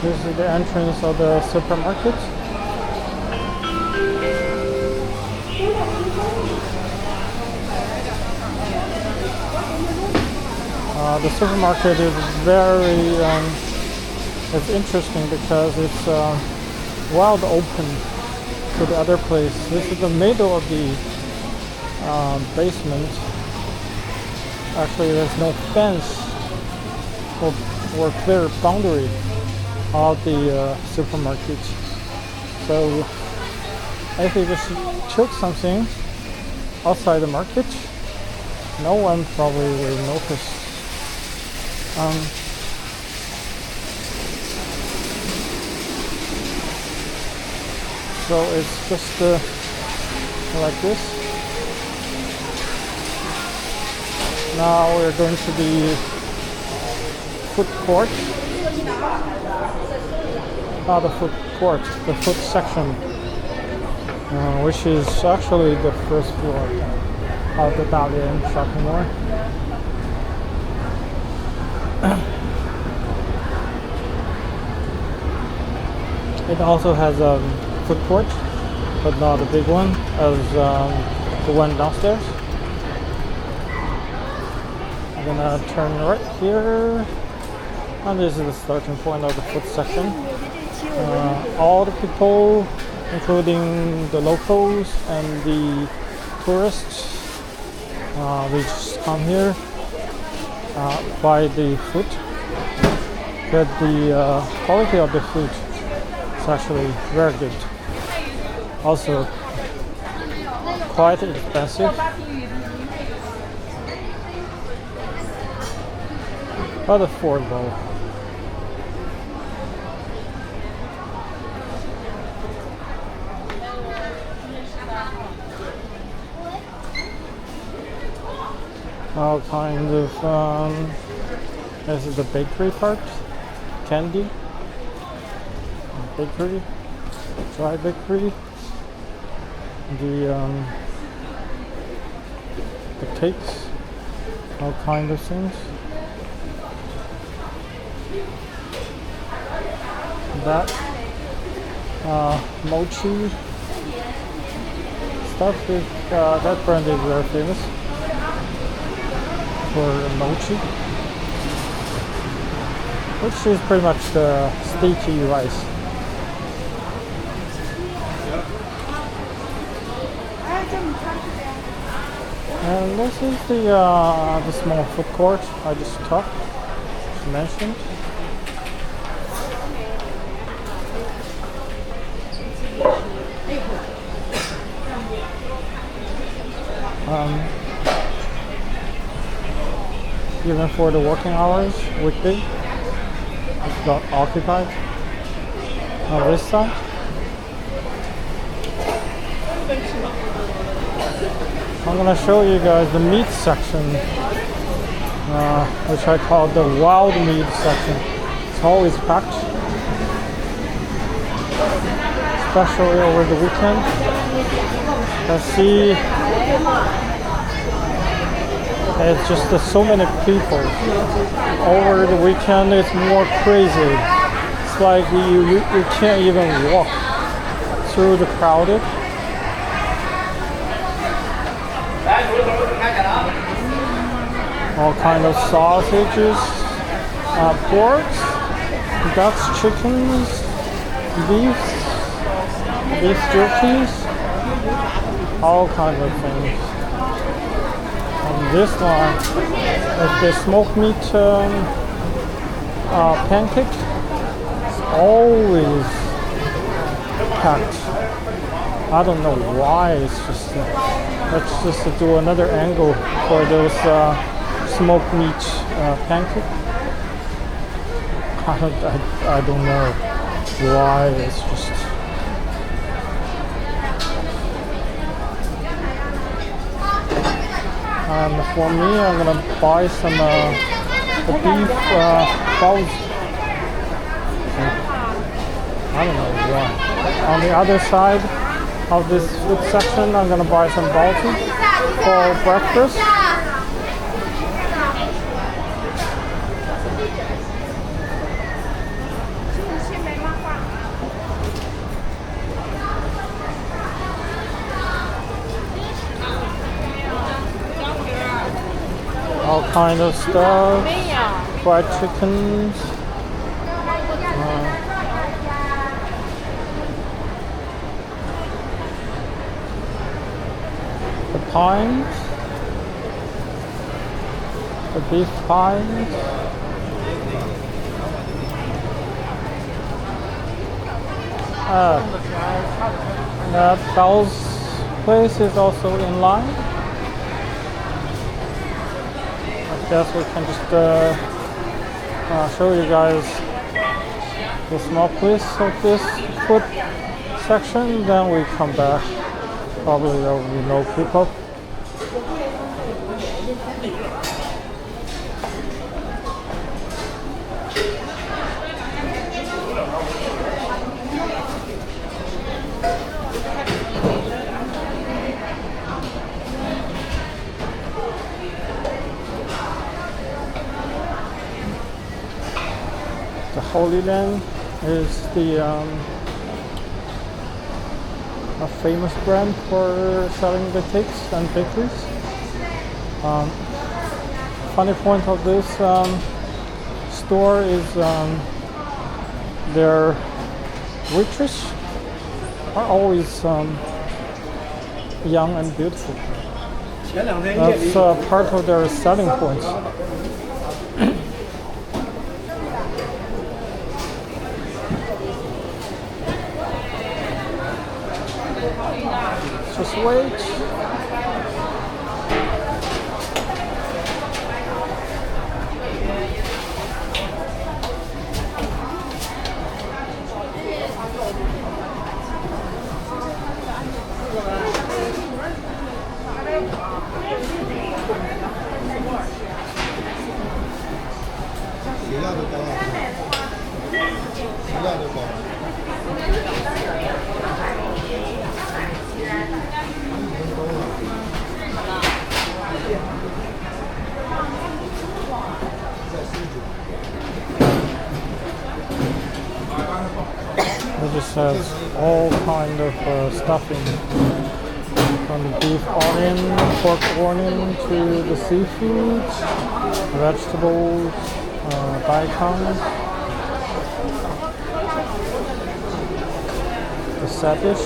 This is the entrance of the supermarket. The supermarket is very it's interesting because it's wide open to the other place. This is the middle of the basement. Actually, there's no fence or clear boundary of the supermarket. So if you just took something outside the market, no one probably will notice. So it's just like this. Now we're going to the food court. Not the food court, the food section, which is actually the first floor of the Dalian shopping mall. It also has a food court, but not a big one as the one downstairs. I'm gonna turn right here, and this is the starting point of the food section. All the people, including the locals and the tourists, they just come here, buy the food. But the quality of the food is actually very good. Also quite expensive, but affordable. All kinds of this is the bakery part, candy, bakery, dry bakery, the cakes, all kinds of things. That mochi stuff is that brand is very famous for mochi, which is pretty much the sticky rice. And this is the small food court I just mentioned. Even for the working hours, weekday, it's got occupied on this side. I'm gonna show you guys the meat section, which I call the wild meat section. It's always packed, especially over the weekend. Let's see. It's just so many people. Over the weekend, it's more crazy. It's like you can't even walk through the crowded. All kind of sausages, pork, ducks, chickens, beef jerkies, all kinds of things. This one is the smoked meat pancake. It's always packed. I don't know why. It's just let's just do another angle for those smoked meat pancake. I don't know why. It's just And for me, I'm gonna buy some the beef balls. I don't know why. On the other side of this food section, I'm gonna buy some balti for breakfast. All kind of stuff, fried chickens, the pies, the beef pies, that Bell's place is also in line. I guess we can just show you guys the small place of this food section, then we come back. Probably there will be no people. The Holy Land is the a famous brand for selling the cakes and bakeries. Funny point of this store is their waitress are always young and beautiful. That's part of their selling points. Just wait. It just has all kind of stuffing, from the beef onion, pork onion, to the seafood, vegetables, daikon, the sadish.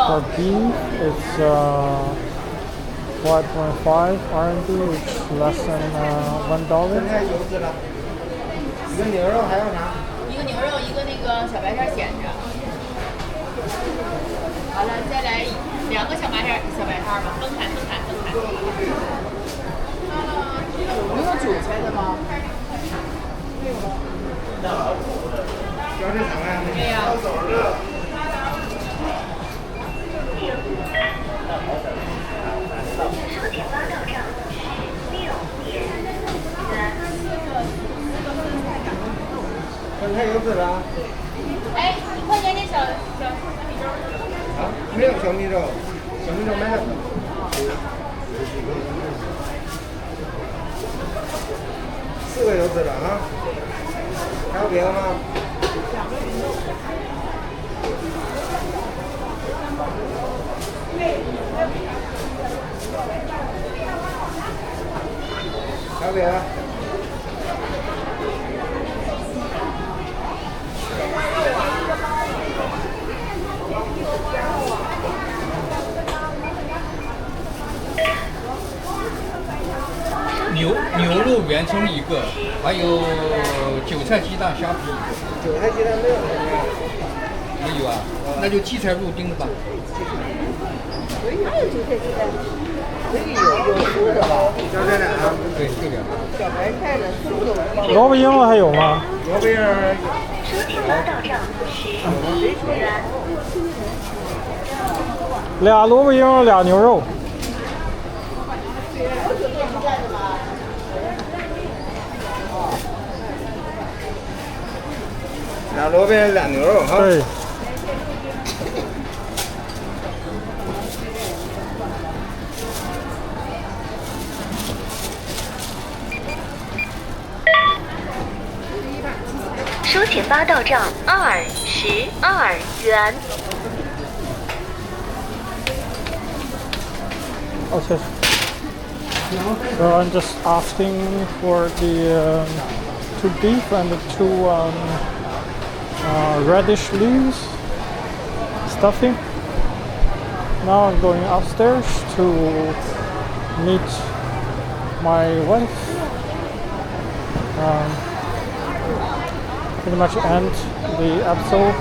For beef, it's 5.5 RMB, which is less than $1. 一个牛肉还要啥？一个牛肉，一个那个小白菜咸着。好了，再来2个小白菜吧，分开。没有韭菜的吗？没有了。要这啥呀？对呀。刚才有籽了。哎，1块钱那小米粥。啊，没有小米粥，小米粥买了。4个有籽了啊。还有别的吗？还有别的？牛肉肉圆葱一个，还有韭菜鸡蛋虾皮一个。韭菜鸡蛋没有？没有啊？那就荠菜肉丁吧。还有韭菜鸡蛋。这个有熟的吧？小菜蛋啊，对，这个。小白菜的素肉。萝卜缨子还有吗？萝卜缨儿。俩萝卜缨，俩牛肉。俩萝卜俩牛肉哈。对。收钱吧到账22元。Okay. So I'm just asking for the two beef and the two radish leaves stuffing. Now I'm going upstairs to meet my wife. Pretty much end the episode.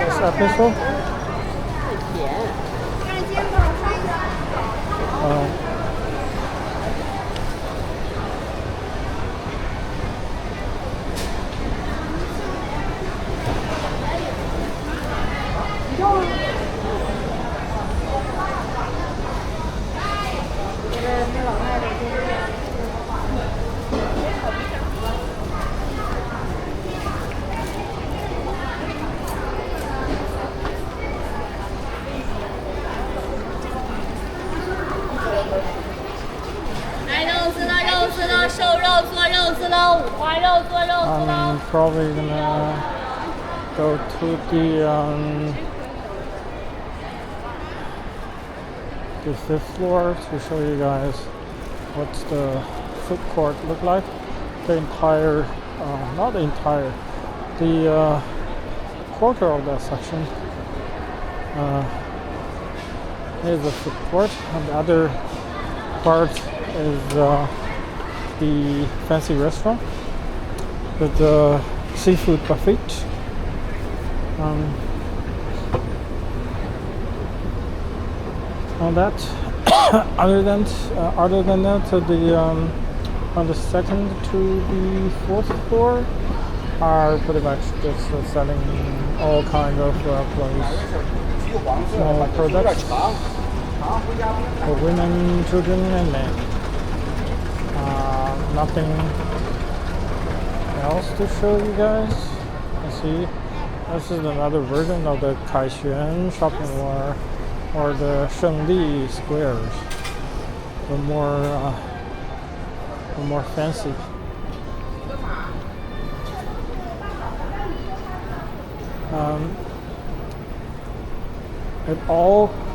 This episode. I'm probably gonna go to the fifth floor to show you guys what's the food court look like. The entire, not the entire, the quarter of that section is the food court, and the other part is the fancy restaurant with the seafood buffet. On that, other than that, the on the second to the fourth floor are pretty much just selling all kinds of clothes, small products for women, children, and men. Nothing else to show you guys. You see, this is another version of the Kaixuan shopping mall, or the Shengli squares. The more fancy.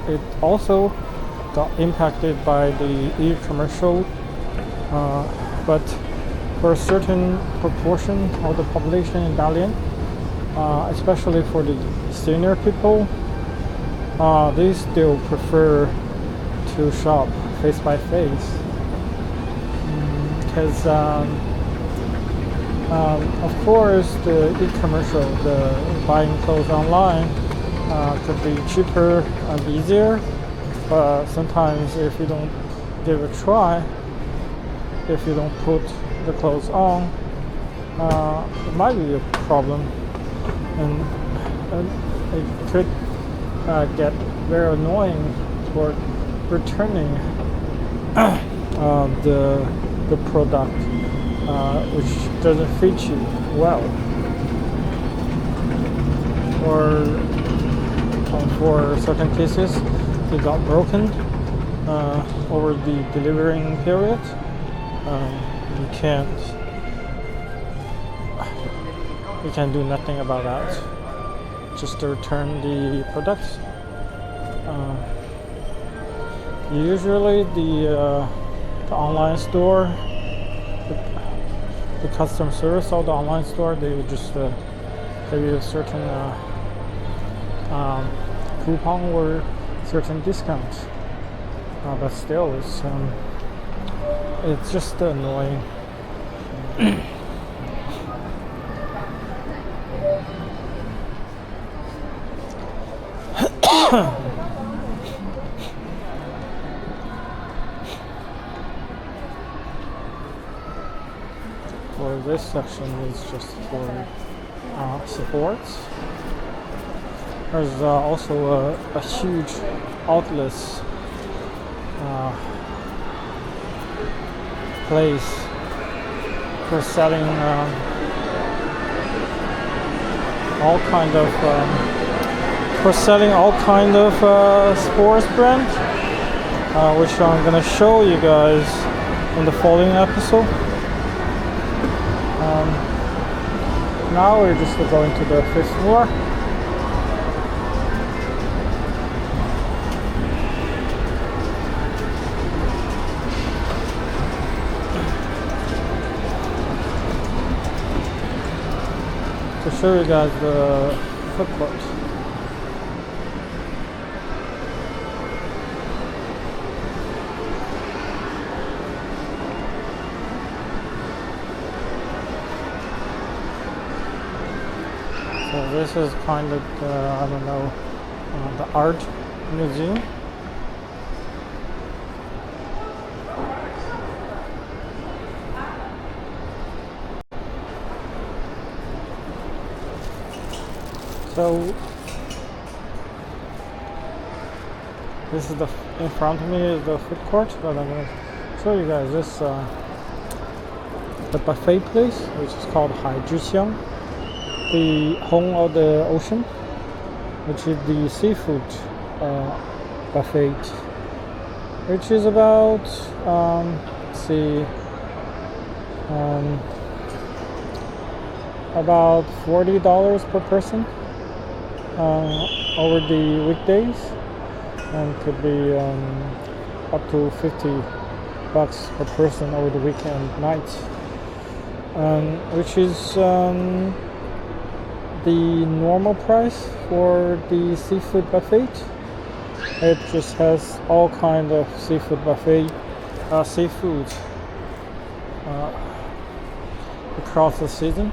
It also got impacted by the e-commercial, but for a certain proportion of the population in Dalian, especially for the senior people, they still prefer to shop face by face, because of course the e-commercial, the buying clothes online could be cheaper and easier, but sometimes if you don't give it a try, if you don't put the clothes on, it might be a problem, and it could get very annoying for returning the product which doesn't fit you well, or for certain cases it got broken over the delivering period. You can't do nothing about that, just to return the products. Usually the online store, the customer service of the online store, they would just give you a certain coupon or certain discount, but still it's just annoying. For this section is just for supports. There's also a huge outlets place for selling all kind of sports brand, which I'm gonna show you guys in the following episode. Now we're just going to the 5th floor. To show you guys the food court. So this is kind of I don't know, the art museum. So this is in front of me is the food court, but I'm going to show you guys this the buffet place, which is called Kaixuan, the home of the ocean, which is the seafood buffet, which is about about $40 per person over the weekdays, and could be up to $50 per person over the weekend nights, which is the normal price for the seafood buffet. It just has all kind of seafood buffet, seafood across the season.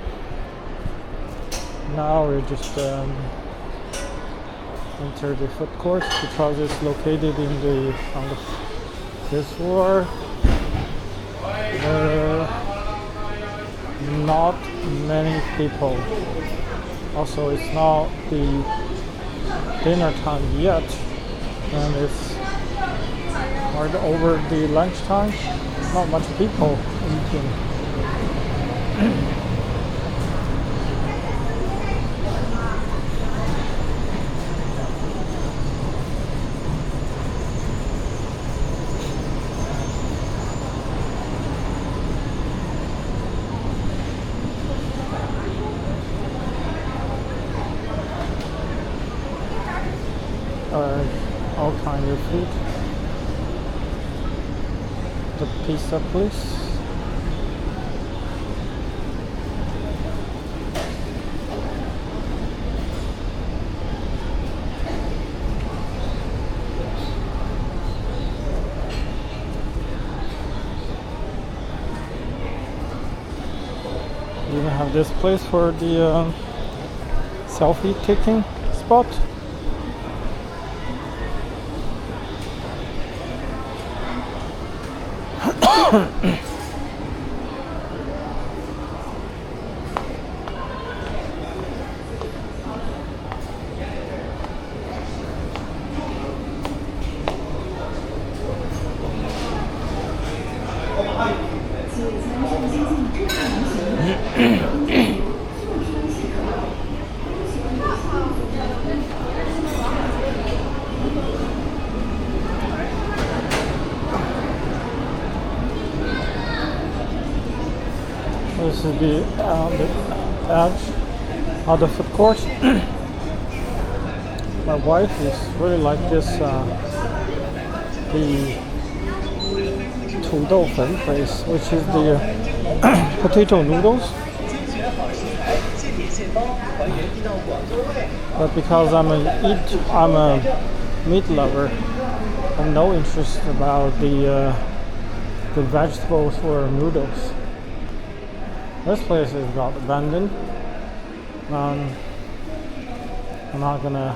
Now we're just enter the food court because it's located on the 5th floor. There are not many people. Also, it's not the dinner time yet, and it's hard over the lunchtime. Not much people eating. All kind of food. The pizza place. We even have this place for the selfie taking spot. This is the edge of the food court. My wife is really like this the 土豆粉 place, which is the potato noodles. But because I'm a meat lover, I have no interest about the vegetables or noodles. This place is got abandoned. I'm not gonna.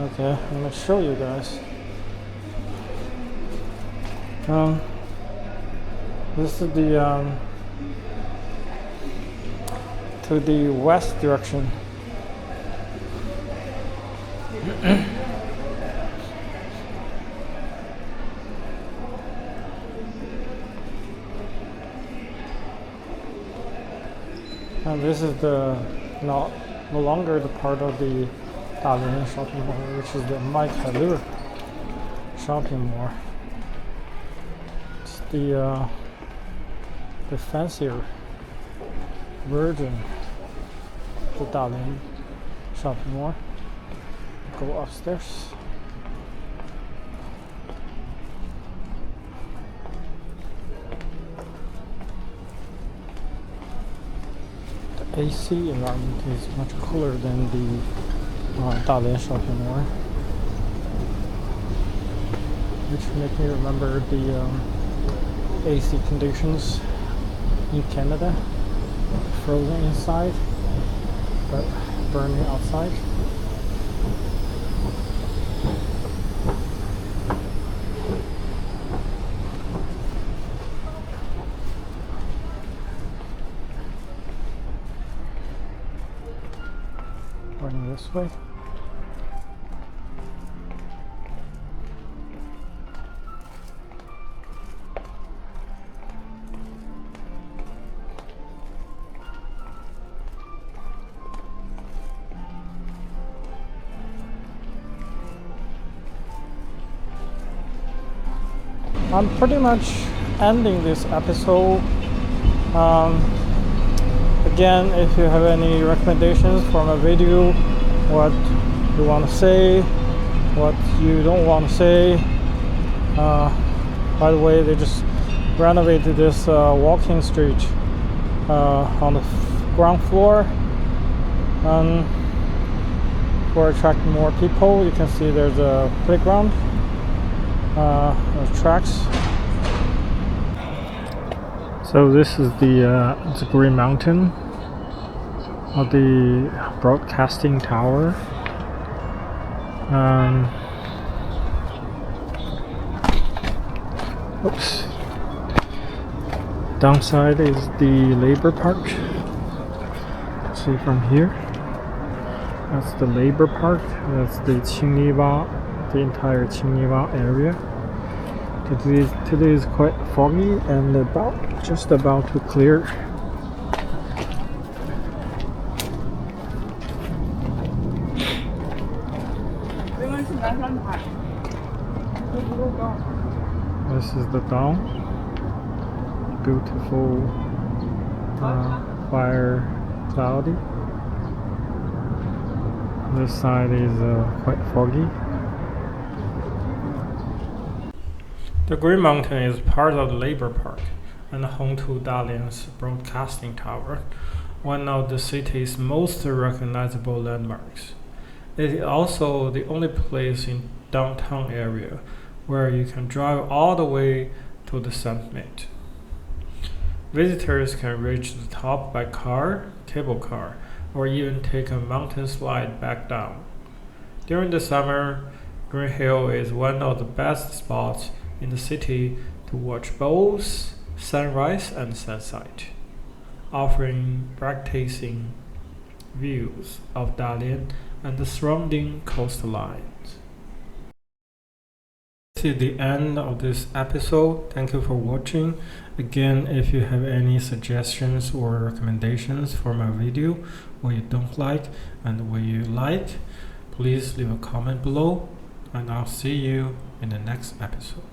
Okay, I'm gonna show you guys. This is the to the west direction. And this is the no longer the part of the Dalian shopping mall, which is the Kaixuan shopping mall. It's the fancier version of the Dalian shopping mall. Go upstairs. The AC environment is much cooler than the Dalian shopping mall, which make me remember the AC conditions in Canada, frozen inside but burning outside. Running this way. I'm pretty much ending this episode. Again, if you have any recommendations for my video, what you want to say, what you don't want to say. By the way, they just renovated this walking street on the ground floor. For attracting more people, you can see there's a playground. Tracks. So this is the Green Mountain of the broadcasting tower. Oops. Downside is the Labor Park. See from here. That's the Labor Park. That's the Qingliwa, the entire Qingliwa area. Today is quite foggy and just about to clear. This is the town. Beautiful, fire, cloudy. This side is quite foggy. The Green Mountain is part of the Labor Park and home to Dalian's broadcasting tower, one of the city's most recognizable landmarks. It is also the only place in downtown area where you can drive all the way to the summit. Visitors can reach the top by car, cable car, or even take a mountain slide back down. During the summer, Green Hill is one of the best spots in the city to watch both sunrise and sunset, offering breathtaking views of Dalian and the surrounding coastlines. This is the end of this episode. Thank you for watching. Again, if you have any suggestions or recommendations for my video, what you don't like and what you like, please leave a comment below, and I'll see you in the next episode.